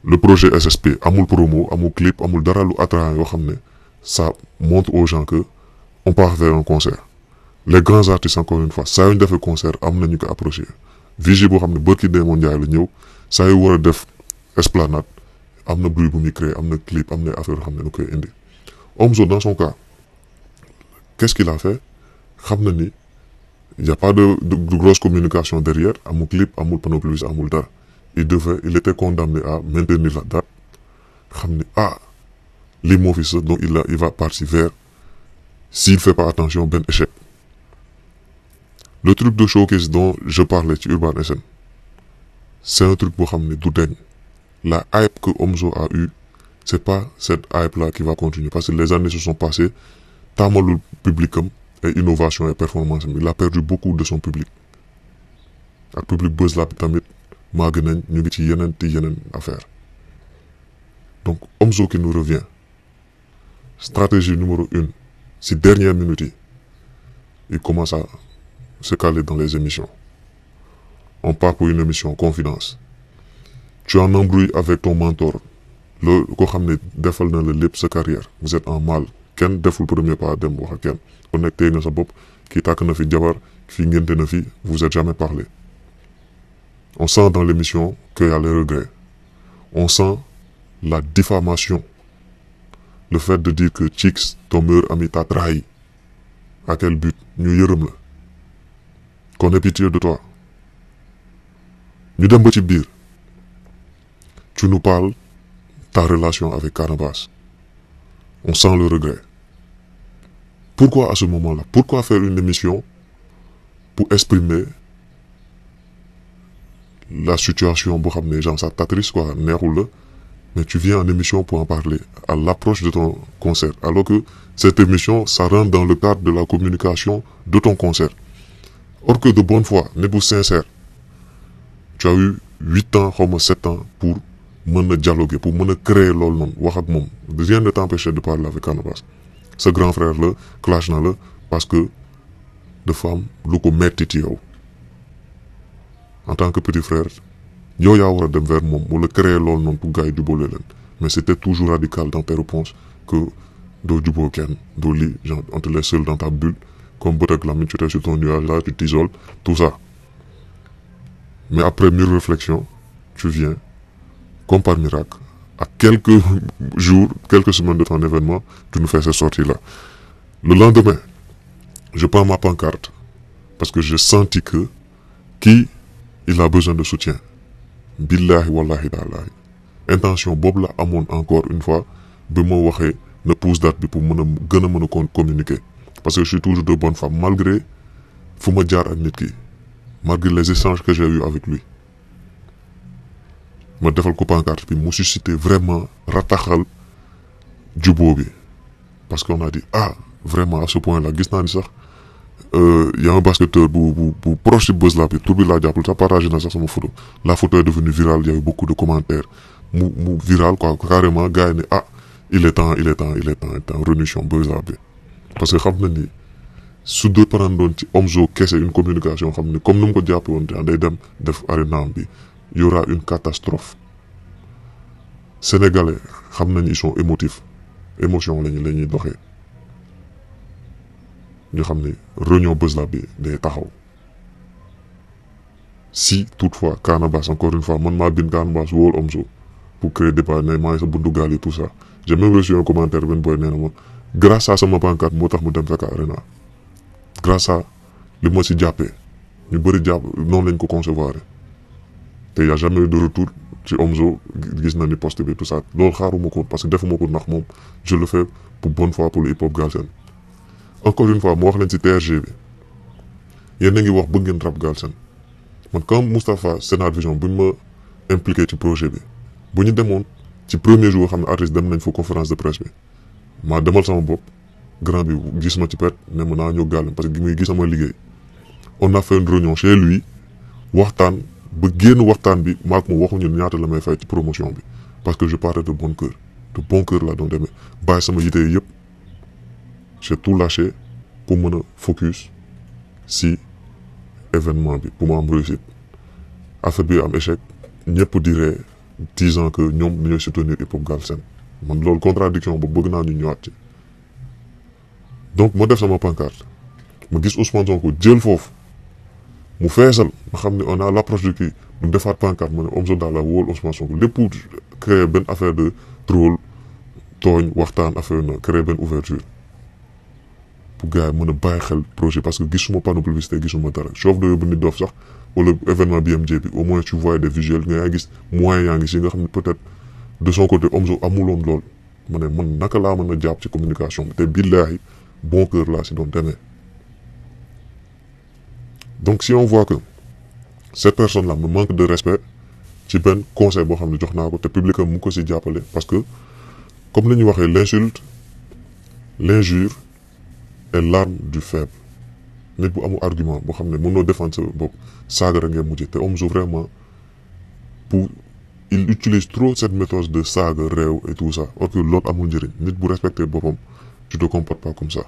le projet SSP amul promo amul clip amul dara lu attrayant yoo xam ne ça montre aux gens que on part vers un concert. Les grands artistes encore une fois saa yu ñu defee concert am nañu ko approché Vigie boo xam ne bërki Demba Ndiaye la ñëw saa yu war a def esplanade am na bruit bu muy créé am na clip am na affaire yoo xam ne da koy indi. Omzo dans son cas qu'est-ce qu'il a fait xam na ni y a pas de grosse communication derrière amul clip amul panneau publicitaire amul dara il était condamné à maintenir la date xam ni lii moo fi sa donc il va partir vers s'il fait pas attention benn échec. Le truc de showcase dont je parlais ci Urban SN c'est un truc boo xam ne du deñ la hype que Omzo a eu c'est pas cette hype là qui va continuer parce que les années se sont passées taamalul publicam et innovation et performance il a perdu beaucoup de son public ak public buzz la bi tamit màgg nañ ñu ngi ci yeneen affaire donc Omzo qui nous revient stratégie numéro 1 si dernière minute yi il commence à se caler dans les émissions on part pour une émission confidence tu es en embrouille avec ton mentor le koo xam ne defal na la lépp sa carrière vous êtes en mal kenn deful premier pas dem wax ak kenn ku nekk tey nga sa bopp kii tàkk na fi jabar fii ngente na fi vous êtes jamais parlé on sent dans l'émission qu'il y a les regrets on sent la diffamation le fait de dire que Chicks ton meilleur ami t'a trahi à quel but ñu yërëm la qu'on ait pitié de toi ñu dem ba ci biir tu nous parles ta relation avec Canabasse on sent le regret pourquoi à ce moment-là pourquoi faire une émission pour exprimer la situation boo xam ne genre ça t'attriste quoi neexul la mais tu viens en émission pour en parler à l'approche de ton concert alors que cette émission ça rentre dans le cadre de la communication de ton concert or que de bonne foi ne bu sincère tu as eu 8 ans xawma 7 ans pour mën a dialoguer pour mën a créer loolu noonu wax ak moom rien ne t'empêche de parler avec Canabasse sa grand frère la clash na la parce que dafa am lu ko metti ci yow en tant que petit frère yow yaa war a dem vers moom wala créer loolu noonu pour gars yi jubóole leen mais c'était toujours radical dans tes réponses que doo jubóo kenn doo lii genre on te laisse seul dans ta bulle comme bët ak làmmiñ tu restes sur ton nuage là tu t'isoles tout ça mais après mûre réflexion tu viens comme par miracle à quelques jours quelques semaines de ton événement tu nous fais cette sortie là le lendemain je prends ma pancarte parce que j'ai senti que kii il a besoin de soutien billahi wallahi taalahi intention boobu la amoon encore une fois bi ma waxee na pousse date bi pour mën a gën a mën a communiquer parce que je suis toujours de bonne foi malgré fu ma jaar ak nit ki malgré les échanges que j'ai eu avec lui ma defal ko pancarte bi mu suscité vraiment rataxal jubóo bi parce qu'on a dit vraiment à ce point là gis naa ni sax y a un basketteur bu proche ci Buzz Lab bi tur bi laa jàppul sax partagé na sax sama photo la photo est devenue virale il y a eu beaucoup de commentaires mu viral quoi carrément gars yi ne il est temps renoution Buzz Lab bi parce que xam na ni su dee parandoon ci Omzo kese une communication xam ni comme nu mu ko jàppe woon day dem def arénaam bi y aura une catastrophe sénégalais xam nañ ils sont émotifs émotion lañuy doxee ñu xam ne réunion Buzz Lab bi day taxaw si toutefois Canabasse encore une fois man maa bind Canabasse wóol Omzo pour créer débat ne maa ngi sa buntu gaal yi tout ça j'ai même reçu un commentaire benn boy nee na ma grâce à sama pancarte moo tax mu dem fekk arena grâce à li ma si jàppee ñu bëri jàpp noonu lañ ko concevoir te y a jamais eu de retour ci Omzo gis na ni poste bi tout ça loolu xaaruma ko parce que defuma ko ndax moom je le fais pour bonne foi pour le hip hop Galsen encore une fois mu wax leen ci TRG bi yéen a ngi wax bëgg ngeen rap Galsen man comme Moustapha Sénar Vision buñ ma impliqué ci projet bi bu ñu demoon ci premier jour xam ne artiste dem nañ fa conférence de presse bi maa demal sama bopp grand bi gis ma ci pet ne ma naa ñëw Galsen parce que muy gis sama liggéey on a fait une réunion chez lui waxtaan ba génn waxtaan bi maak mu waxuñu ñaata la may fay ci promotion bi parce que je partais de bon cœur laa doon demee bàyyi sama yite yëpp j'ai tout lâché pour mën a focus si événement bi pour ma am réussite affaire bi am échec ñëpp dirait 10 ans que ñoom dañoo soutenir hip hop Galsen man loolu contradiction boobu bëgg naa ñu ñëwaat ci donc ma def sama pancarte ma gis Ousmane Sonko jël foofu mu feesal ma xam ne on a l'approche de kii mu defaat pancarte ma ne Omzo Dollar wóol Ousmane Sonko lépp pour créer benn affaire de troll tooñ waxtaan affaire na créer benn ouverture pour gars yi mën a bàyyi xel projet parce que gisuma panneau publicité gisuma dara chauffeur de yóbbu nit dof sax wala événement BMJ bi au moins tu vois des visuels nga yaa gis moyens yaa ngi si nga xam ne peut-être de son côté Omzo amuloon lool ma ne man naka laa mën a jàpp ci communication bi te billaahi bon cœur laa si doon demee. Donc si on voit que cette personne-là me manque de respect ci benn conseil boo xam ne jox naa ko te public mu ko si jàppale parce que comme li ñu waxee l'injure est l'arme du faible nit bu amul argument boo xam ne mënoo défendre sa bopp saaga rek ngay mujj te Omzo vraiment il utilise trop cette méthode de saaga réew et tout ça or que loolu amul njëriñ nit bu respecter boppam tu te comportes pas comme ça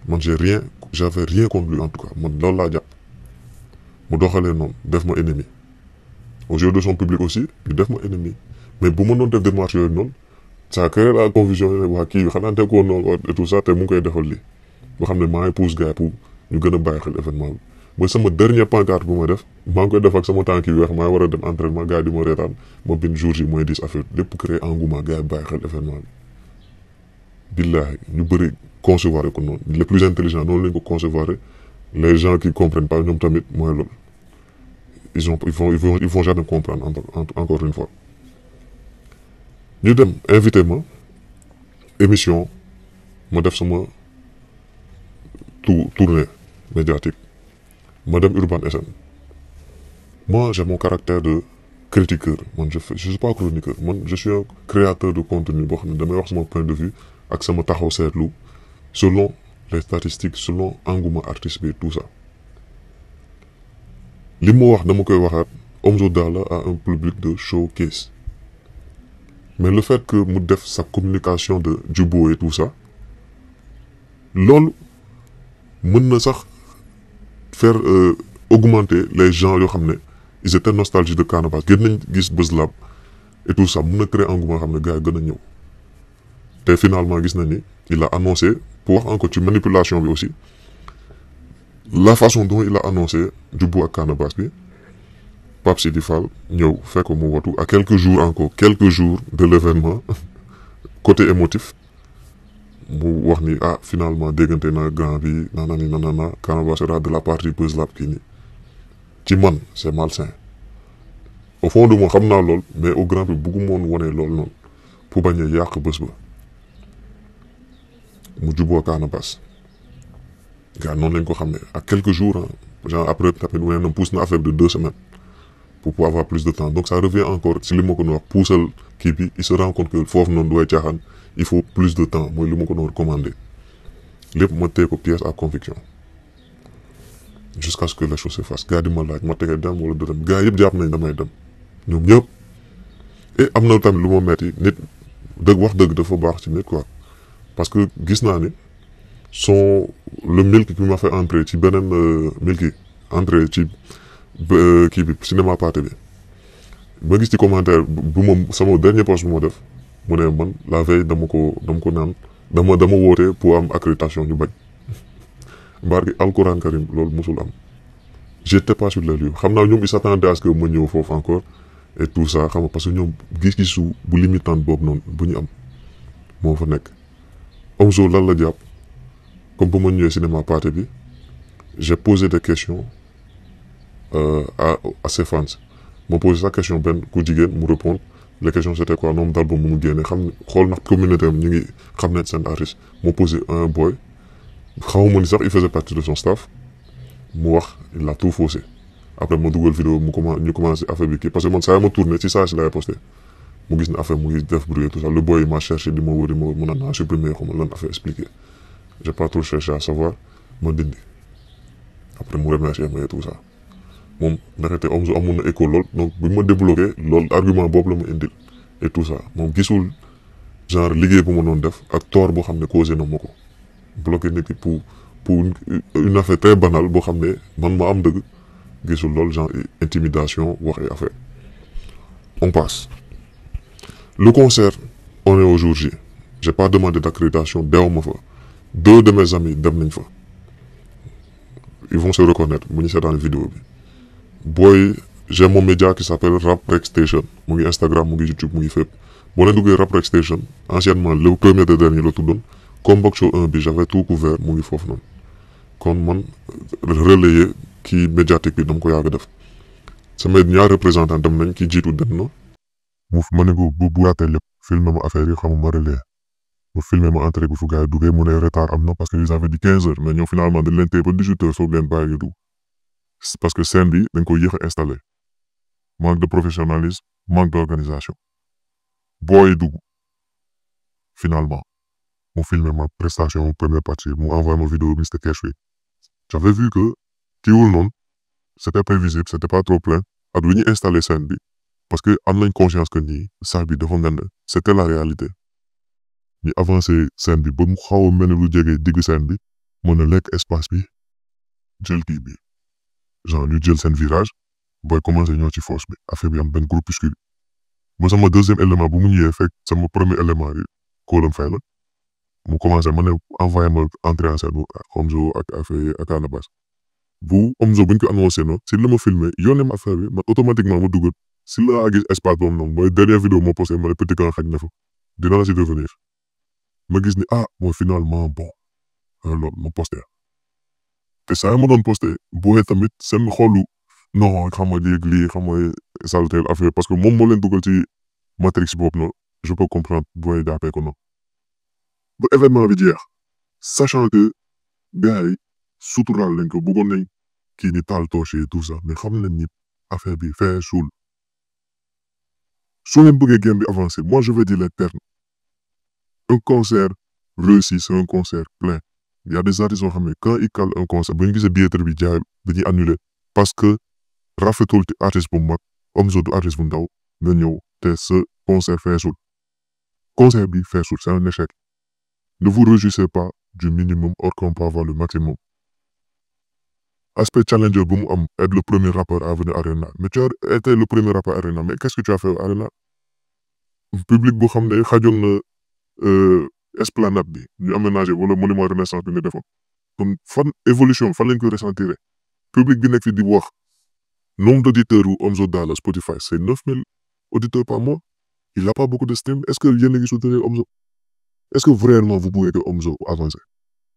man j'avais rien contre lui en tout cas man loolu laa jàpp mu doxalee noonu def ma ennemi aux yeux de son public aussi ñu def ma ennemi mais bu ma doon def démarche yooyu noonu ça crée la confusion ne waa kii xanaa te ko noonu et tout ça te mu ngi koy defal lii boo xam ne maa ngi pousse gars pour ñu gën a bàyyi xel événement bi mooy sama dernier pancarte bu ma def maa ngi koy def ak sama tànk yu weex maa ngi war a dem entraînement gars yi di ma reetaan ma bind jour yi moins 10 affaire lépp créer engouement gars yi bàyyi xel événement bi billaahi ñu bëri concevoir ko noonu les plus intelligents noonu lañ ko concevoir les gens qui comprennent pas ñoom tamit mooy loolu ils vont jamais comprendre encore une fois ñu dem invité ma émission ma def sama tournée médiatique ma dem Urban SN moi j'ai mon caractère de critiqueur man je suis pas chroniqueur man je suis un créateur de contenu boo xam ne damay wax sama point de vue ak sama taxaw seetlu selon les statistiques selon engouement artiste bi tout ça li mu wax dama koy waxaat Omzo Dollar a un public de showcase mais le fait que mu def sa communication de jubóo et tout ça loolu mën na sax faire augmenter les gens yoo xam ne ils étaient nostalgiques de Canabasse gën nañ gis Buzz Lab et tout ça mën na créer engouement xam ne gars yi gën a ñëw te finalement gis na ni il a annoncé pour wax encore ci manipulation bi aussi la façon dont il a annoncé jubóo ak Canabasse bi Pape Sidi Fall ñëw fekk mu watu à quelques jours de l'événement côté émotif mu wax ni finalement déggante na grand bi nanana Canabasse sera de la partie Buzz Lab kii nii ci man c'est malsain au fond de moi xam naa lool mais au grand bi bëggu moon wone lool noonu pour bañ a yàq bés ba mu juboo Canabasse gars noonu lañ ko xam ne à quelques jours genre après tamit wane na pousse na affaire de 2 semaines pour pouvoir avoir plus de temps donc ça revient encore si li ma ko doon wax puusal kii bi il se rend compte que foofu noonu du way caaxaan il faut plus de temps mooy li ma ko doon recommander lépp ma teg ko pièce à conviction jusqu'à ce que les choses se fassent gars di ma laaj ma tegee dem wala du dem gars yëpp jàpp nañ damay dem ñoom ñëpp et am na tamit lu ma metti nit wax dëgg dafa baax ci nit quoi parce que gis naa ni le milk qui m'a fait entrer ci beneen milk entrer ci kii bi cinéma pâté bi ma gis ci commentaire bu ma sama dernier post bu ma def mu ne man la veille dama ko naan dama woote pour am accréditation ñu bañ barki alquran karim loolu musul am j'étais pas sur les lieux xam naa ñoom ils s'attendaient à ce que ma ñëw foofu encore et tout ça xam nga parce que ñoom gis-gisu bu limitant boobu noonu bu ñu am moo fa nekk Omzo lan la jàpp comme bu ma ñëwee cinéma pâté bi j'ai posé des questions à ses fans ma posé sa question benn ku jigéen mu répondre les questions c'était quoi nombre d'albums mu génne xam xool ndax communauté am ñu ngi xam ne seen artiste ma posé un boy xamuma ni sax il faisait partie de son staff mu wax il a tout faussé après ma dugal vidéo ñu commencé affaire bi kii parce que man saa ma tourné ci saa si laay posté mu gis ne affaire mu ngi def bruit tout ça le boy m'a cherché di ma wër mu naan naa supprimer xaw ma lan affaire expliqué j'ai pas trop cherché à savoir ma dindi après mu remercier ma et tout ça moom ndaxte Omzo amoon na écho lool donc bu ma débloqué loolu argument boobu la ma indil et tout ça moom gisul genre liggéey bu ma doon def ak tort boo xam ne causé na ma ko bloqué nit ki pour une affaire très banale boo xam ne man ma am dëgg gisul lool genre intimidation wax ay affaire on passe le concert on est au jour J j'ai pas demandé d'accréditation deew ma fa 2 de mes amis dem nañ fa ils vont se reconnaître bu ñu seetaan vidéo bi booy j'ai mon média qui s'appelle Rap Rec Station mu ngi Instagram mu ngi YouTube mu ngi fépp boo leen duggee Rap Rec Station anciennement le premier de dernier la tuddoon Comeback Show 1 bi j'avais tout couvert mu ngi foofu noonu kon man relayer kii médiatique bi dama ko yàgg def sama ñaar représentant dem nañ ki jiitu dem na mu ma ne ko bu yaatee lépp filmer ma affaire yi xamuma relayer mu filmer ma entrée bi fu gars yi duggee mu ne retard am na parce que ils avaient dit 15 heures mais ñoom finalement dañ leen téye ba 18 heures soog leen bàyyi dugg parce que scène bi dañ ko yéex a installé manque de professionnalisme manque d'organisation booy dugg finalement mu filmer ma prestation première partie mu envoyé ma vidéo Mr Cash wi j'avais vu que kiiwul noonu c'était prévisible c'était pas trop plein ak lu ñu installé scène bi parce que am nañ conscience que nii salle bi dafa ngand c'était la réalité ñu avancé scène bi ba mu xaw a mel ni lu jege digg scène bi mën a lekk espace bi jël kii bi genre ñu jël seen virage booy commencé ñëw ci force bi affaire bi am benn groupuscule ba sama deuxième élément bu mu ñëwee fekk sama premier élément bi kóolam fay la mu commencé ma ne envoyé ma entrée en scène bu Omzo ak affaire ak Anabas bu Omzo buñ ko annoncé no si la ma filmé yónnee ma affaire bi man automatiquement ma dugal si la gis espace boobu noonu mooy dernière vidéo moo posté ma ne petit camp xaj na fa dina la si revenir ma gis ni mooy finalement bon loolu ma posté te saa ma doon posté booyee tamit seen xolu non xam nga lii xam nga saltel affaire parce que moom moo leen dugal ci matrix boobu noonu je peux comprendre booyee jàppee ko noonu ba événement bi jeex sachant que gars yi suturaal lañ ko bëggoon nañ kii ni taal torche et tout ça mais xam nañ ni affaire bi fait suul soo leen bëggee game bi avancer moi je vais dire les termes un concert réussi c'est un concert plein il y a des artistes yoo xam ne quand ils calent un concert bu ñu gisee billetterie bi jaay dañuy annuler parce que rafetul ci artiste bu mag Omzo du artiste bu ndaw nga ñëw te ce concert feesul concert bi feesul c'est un échec ne vous réjouissez pas du minimum or qu'on peut avoir le maximum aspect challenger bu mu am être le premier rappeur à venir Arena mais tu as été le premier rappeur Arena mais qu'est-ce que tu as fait Arena public boo xam ne xajoon na esplanade bi ñu aménagé wala monument renaissance bi nga defoon kon fan évolution fan lañ koy ressentir public bi nekk fi di wax nombre d'auditeurs u Omzo Dollar Spotify c'est 9000 auditeurs par mois il a pas beaucoup de stream est-ce que yéen a ngi soutenir Omzo est-ce que vraiment vous pouvez que Omzo avance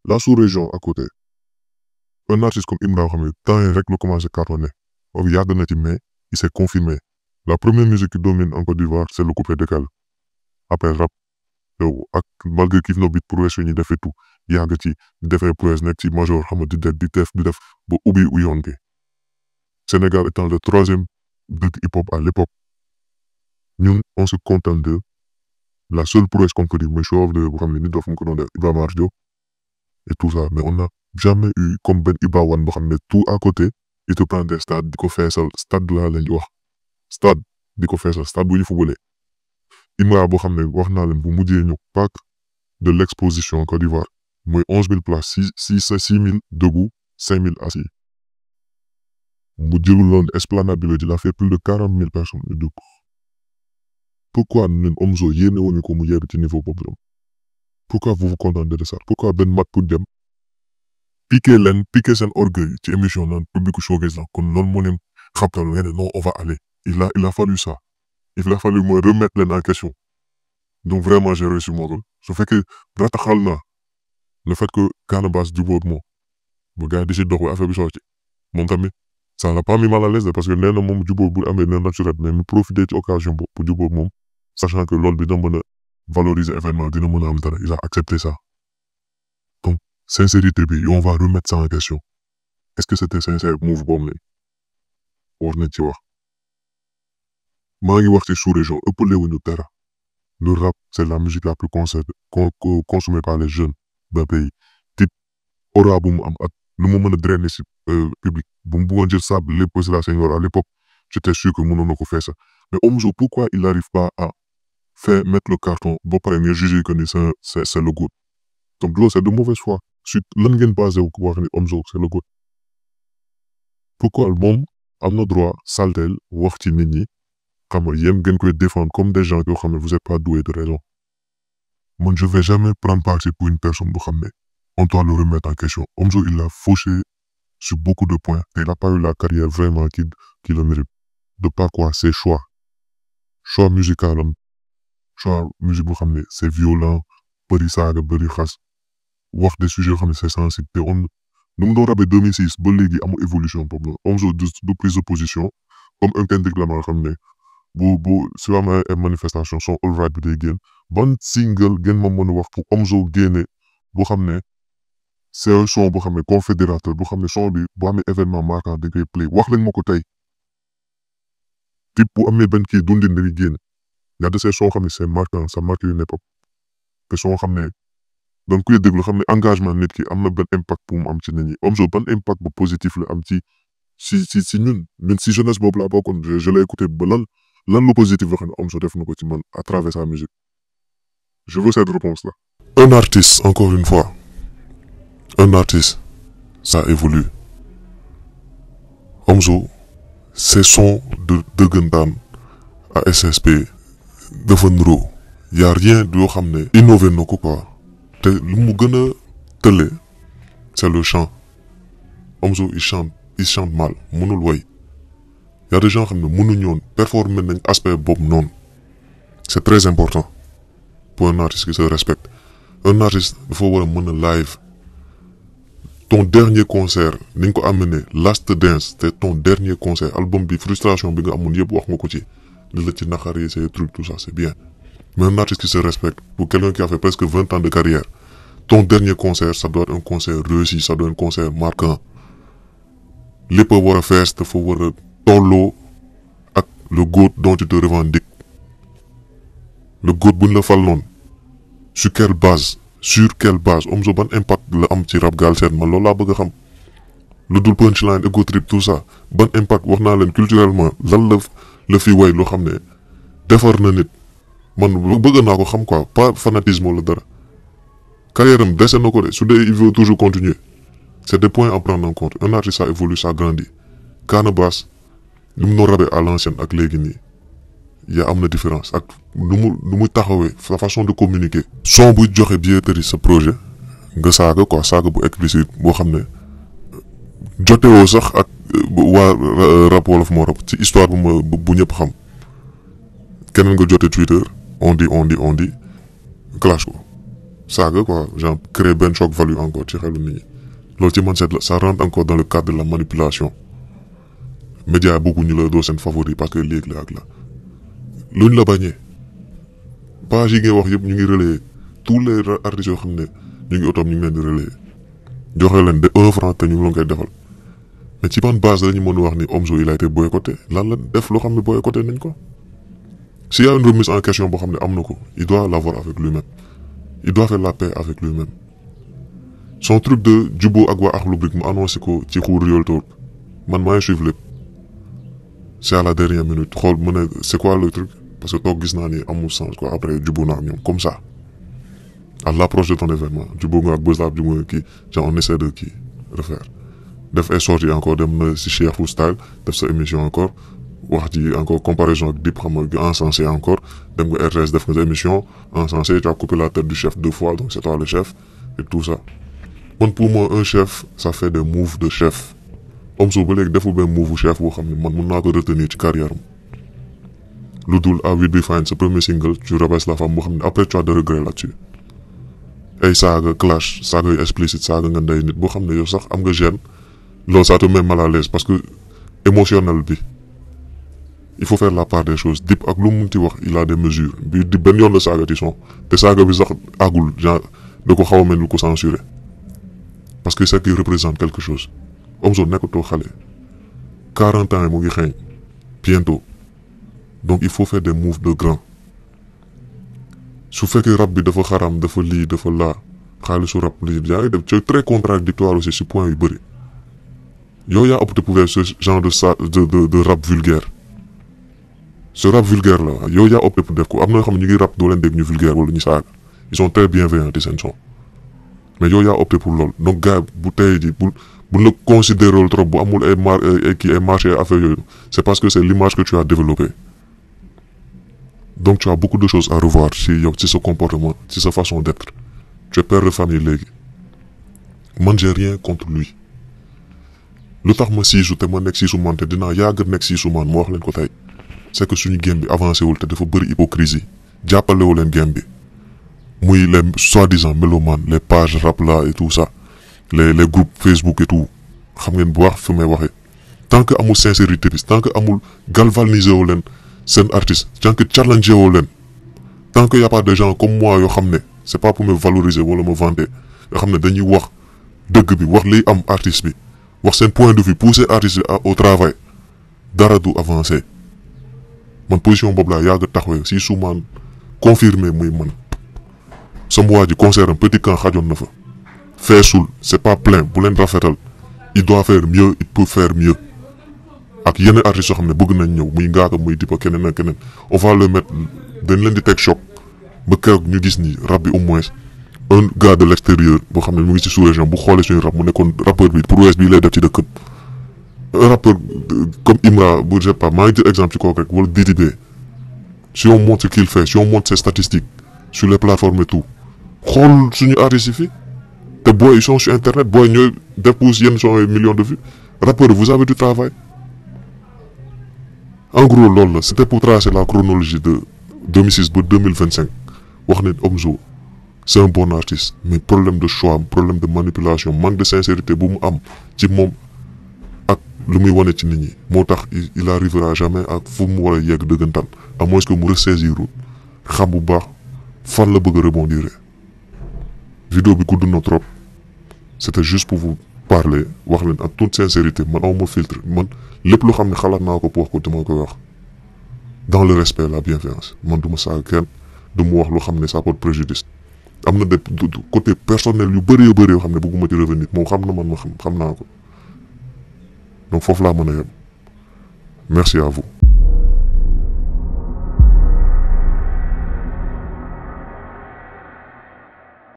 la sous-région à côté un artiste comme Imra xam ne temps yi rek la commencé cartonner or yàgg na ci mais il s'est confirmé la première musique qui domine en Côte d'Ivoire c'est le couplet décalé après rap yow ak malgré kiif no bit prouesse ñi defee tout yàgg ci defee prouesse nekk ci major xam nga di def ba ubbi yoon bi Sénégal étant le 3e dëkk hip-hop à l'époque ñun on se contente de la seule prouesse qu'on peut dire mooy show-off de boo xam ne nit dof mu ko doon def Iba Mar Diop et tout ça mais on n'a jamais eu comme Ben Iba Wane boo xam ne tout à côté il te prend des stades di ko feesal stade la lañ wax stade di ko feesal stade bu ñu footballé Imra boo xam ne wax naa leen bu mujjee ñëw parc de l'exposition Côte d'Ivoire mooy 11000 places 6000 debout 5000 assis mu jëluloon esplanade bi la il a fait plus de 40 000 personnes debout pourquoi ñun Omzo yéene woon ko mu yegg ci niveau boobu pourquoi vous vous contentez de ça pourquoi benn mat pour dem piquer seen orgueil ci émission naan public showcase la kon loolu moo leen xabtal ngeen ne non on va aller il a fallu ça il a fallu me remettre leen en question donc vraiment j'ai réussi mon rôle su fekkee rataxal naa le fait que Canabasse jubóot moom ba gars yi di si dox ba affaire bi sotti moom tamit ça l'a pas mis mal à l'aise parce que nee na moom jubóot bu amee nee naturel mais mu profiter ci occasion boobu pour jubóot moom sachant que loolu bi dina mën a valoriser événement dina mën a am dara il a accepté ça donc sincérité bi on va remettre ça en question est-ce que c'était sincère move boobu la war nañ ci wax maa ngi wax ci sous-région ëppale wuñu dara le rap c'est la musique la plus consommée par les jeunes d'un pays type aura bu mu am ak lu mu mën a drainer si public bu mu bëggoon jël sable lépp si la Senghor à l'époque j'étais sûr que mënoon na ko faire ça mais Omzo pourquoi il n'arrive pas à faire mettre le carton ba pare nga juger que ni c'est le goût donc loolu c'est de mauvaise foi suite lan ngeen basé wu ko wax ni Omzo c'est le goût pourquoi moom am na droit saltel wax ci nit ñi xam nga yéen ngeen koy défendre comme des gens yoo xam ne vous êtes pas doués de raison man je vais jamais prendre parti pour une personne boo xam ne on doit le remettre en question. Omzo, il a fauché sur beaucoup de points. Et il n'a pas eu la carrière vraiment qui le mérite. De par quoi ses choix. Choix musical, choix musique boo xam ne c'est violent, bëri saaga, bëri xas, wax des sujets yoo xam ne c'est sensible. te on nu mu doon rabee 2006 ba léegi amul évolution boobu la. Omzo du prise de position comme un Kendrick Lamar xam ne bu si am ay manifestation son all right bi day génn. ban single ngeen ma mën a wax pour Omzo génne boo xam ne c'est un son boo xam ne confédérateur boo xam ne son bi bu amee événement marquant da koy play wax leen ma ko tey. type bu amee benn kii dundin dañuy génn y a de ces sons xam ne c'est marquant, ça marque une époque te soo xam ne donc kuy déglu xam ne engagement nit ki am na benn impact pour mu am ci nit ñi. Omzo ban impact bu positif la am ci si ñun si jeunesse boobu laa bokkoon je l'ai écouté ba lan lu positif la xam ne Omzo def na ko ci man à travers sa musique. Je veux cette réponse là. Un artiste, encore une fois, un artiste, ça évolue. Omzo, ces sons de dëggantaan à SSP dafa niroo y a rien yoo xam ne innové na ko quoi te lu mu gën a tële c'est le chant. Omzo il chante mal mënul woy y a des gens xam ne mënuñu woon performer nañ aspect boobu noonu. C'est très important pour un artiste qui se respecte. Un artiste dafa war a mën a live. Ton dernier concert ni nga ko amené Last Dance te ton dernier concert album bi frustration bi nga amoon yëpp wax nga ko ci li la ci naqari ces trucs tout ça c'est bien. Mais un artiste qui se respecte, pour quelqu'un qui a fait presque 20 ans de carrière, ton dernier concert ça doit être un concert réussi, ça doit être un concert marquant. Lépp a war a fees dafa war a tolloo ak le GOAT dont tu te revendiques. Le GOAT buñ la fal noonu sur quelle base Omzo ban impact la am ci rap Galsen man loolu laa bëgg a xam. lu dul punchline ego trip tout ça ban impact wax naa leen culturellement lan la fi way loo xam ne defar na nit man bëgg naa ko xam quoi pas fanatisme wala dara. carrière am dese na ko de su dee il veut toujours continuer c'est des points à prendre en compte. Un artiste ça évolue ça grandit. Canabasse li mu noo rabee à l'ancienne ak léegi nii yaa am na différence ak nu mu taxawee sa façon de communiquer. son buy joxe billetterie sa projet nga saaga quoi saaga bu explicite boo xam ne jotewoo sax ak waa rap wolof moo rap ci histoire bu ñëpp xam keneen nga jote Twitter on dit clash ko saaga quoi genre créer benn choc value encore ci xelu nit ñi loolu ci man ça rentre encore dans le cadre de la manipulation. média bëgguñu la doo seen favori parce que léegi la ak la luñ la bañee page yi ngay wax yëpp ñu ngi relayer tous les artistes yoo xam ne ñu ngi otoom ñu ngi leen di relayer joxe leen de 1 franc te ñu ngi leen koy defal mais ci ban base lañu mën a wax ni Omzo il a été boycotté lan la def loo xam ne boycotté nañ ko. s'il y a une remise en question boo xam ne am na ko il doit l'avoir avec lui-même il doit faire la paix avec lui-même. son truc de jubbo ak waa Akhlou Brick mu annoncé ko ci xuur Real Talk man maa ngi suivre lépp. c'est à la dernière minute xool mu ne c'est quoi le truc parce que toog gis naa ni amul sens quoi après jubbu naa ak ñoom comme ça à l'approche de ton événement jubbu nga ak Buzz Lab jubbu nga kii genre on essaie de kii refaire def ay sorties encore dem na si Cheikh Fou Style def sa émission encore wax ji encore comparaison ak Dip xam nga encensé encore dem nga RTS def nga sa émission encensé tu as coupé la tête du chef 2 fois donc c'est toi le chef et tout ça. man pour moi un chef ça fait des moves de chef. Omzo ba léegi deful benn move chef boo xam ne man mun naa ko retenir ci carrière am lu dul à Will Be Fine sa premier single tu rabaisses la femme boo xam ne après tu as des regrets là-dessus. ay saaga clash saaga yu explicite saaga nga ndey nit boo xam ne yow sax am nga gêne loolu ça te met mal à l'aise parce que émotionnel bi il faut faire la part des choses. Dip ak lu mu munti wax il a des mesures bi di benn yoon la saaga ci son te saaga bi sax àggul genre da ko xaw a mel lu ko censuré parce que c'est qu'il représente quelque chose. Omzo nekkatoo xale 40 ans mu ngi xeeñ bientôt donc il faut faire des moves de grand. su fekkee rap bi dafa xaram dafa lii dafa laa xaalisu rap lii yaa ngi def c'est très contradictoire aussi si point yu bëri yow yaa opté pour ce genre de rap vulgaire. ce rap vulgaire là yow yaa opté pour def ko am na yoo xam ne ñu ngi rap doo leen dégg ñu vulgaire wala ñu saaga ils sont très bienveillants ci seen son mais yow yaa opté pour loolu donc gars bu tey ji bu la considérer trop bu amul ay marché affaire yooyu c'est parce que c'est l'image que tu as développée. donc tu as beaucoup de choses à revoir ci yow ci sa comportement ci sa façon d'être tu es père de famille léegi man j'ai rien contre lui lu tax ma siisu te ma nekk siisu man te dinaa yàgg nekk siisu man ma wax leen ko tey c'est que suñu game bi avancé wul te dafa bëri hypocrisie jàppalewu leen game bi muy les soi-disant mélomanes les pages rap là et tout ça les groupes Facebook et tout xam ngeen bu wax fi may waxee tant que amul sincérité bi tant que amul galvaniser wu leen seen artiste tant que challenger wu leen tant que y a pas de gens comme moi yoo xam ne c'est pas pour me valoriser wala me vanter yoo xam ne dañuy wax dëgg bi wax liy am artiste bi wax seen point de vue pousser artiste bi au travail dara du avancer man position boobu laa yàgg taxawee si sumaan confirmé muy man sama waa ji concert am petit camp xajoon na fa feesul c'est pas plein bu leen rafetal il doit faire mieux il peut faire mieux ak yeneen artistes yoo xam ne bëgg nañ ñëw muy ngaaka muy dipa keneen ak keneen on va le mettre dañ leen di teg choc ba keroog ñu gis ni rap bi au moins un gars de l'extérieur boo xam ne mu ngi ci sous-région bu xoolee suñu rap mu nekkoon rappeur bi pour West bi lay def ci dëkkam un rappeur comme Imra bu je sais pas maa ngi jël exemple ci kooku rek wala DDB si on montre ce qu'il fait si on montre ses statistiques sur les plateformes et tout xool suñu artistes yi fi te booy ils sont sur internet booy ñooy dépousse yenn son millions de vues rappeur vous avez du travail en gros loolu la c'était pour tracer la chronologie de 2006 ba 2025 wax ne Omzo c'est un bon artiste mais problème de choix problème de manipulation manque de sincérité bu mu am ci moom ak lu muy wane ci nit ñi moo tax il arrivera jamais ak fu mu war a yegg dëggantaan à moins que mu ressaisirul xam bu baax fan la bëgg a rebondir. Vidéo bi gudd na trop c'était juste pour vous parler wax leen ak toute sincérité man awma filtre man lépp lu xam ne xalaat naa ko pour wax ko dama koy wax dans le respect la bienveillance man du ma saaga kenn du mu wax lu xam ne ça porte préjudice am na des côté personnel yu bëri yoo xam ne bëgguma ci revenir moom xam na man ma xam naa ko donc foofu laa mën a yem merci à vous.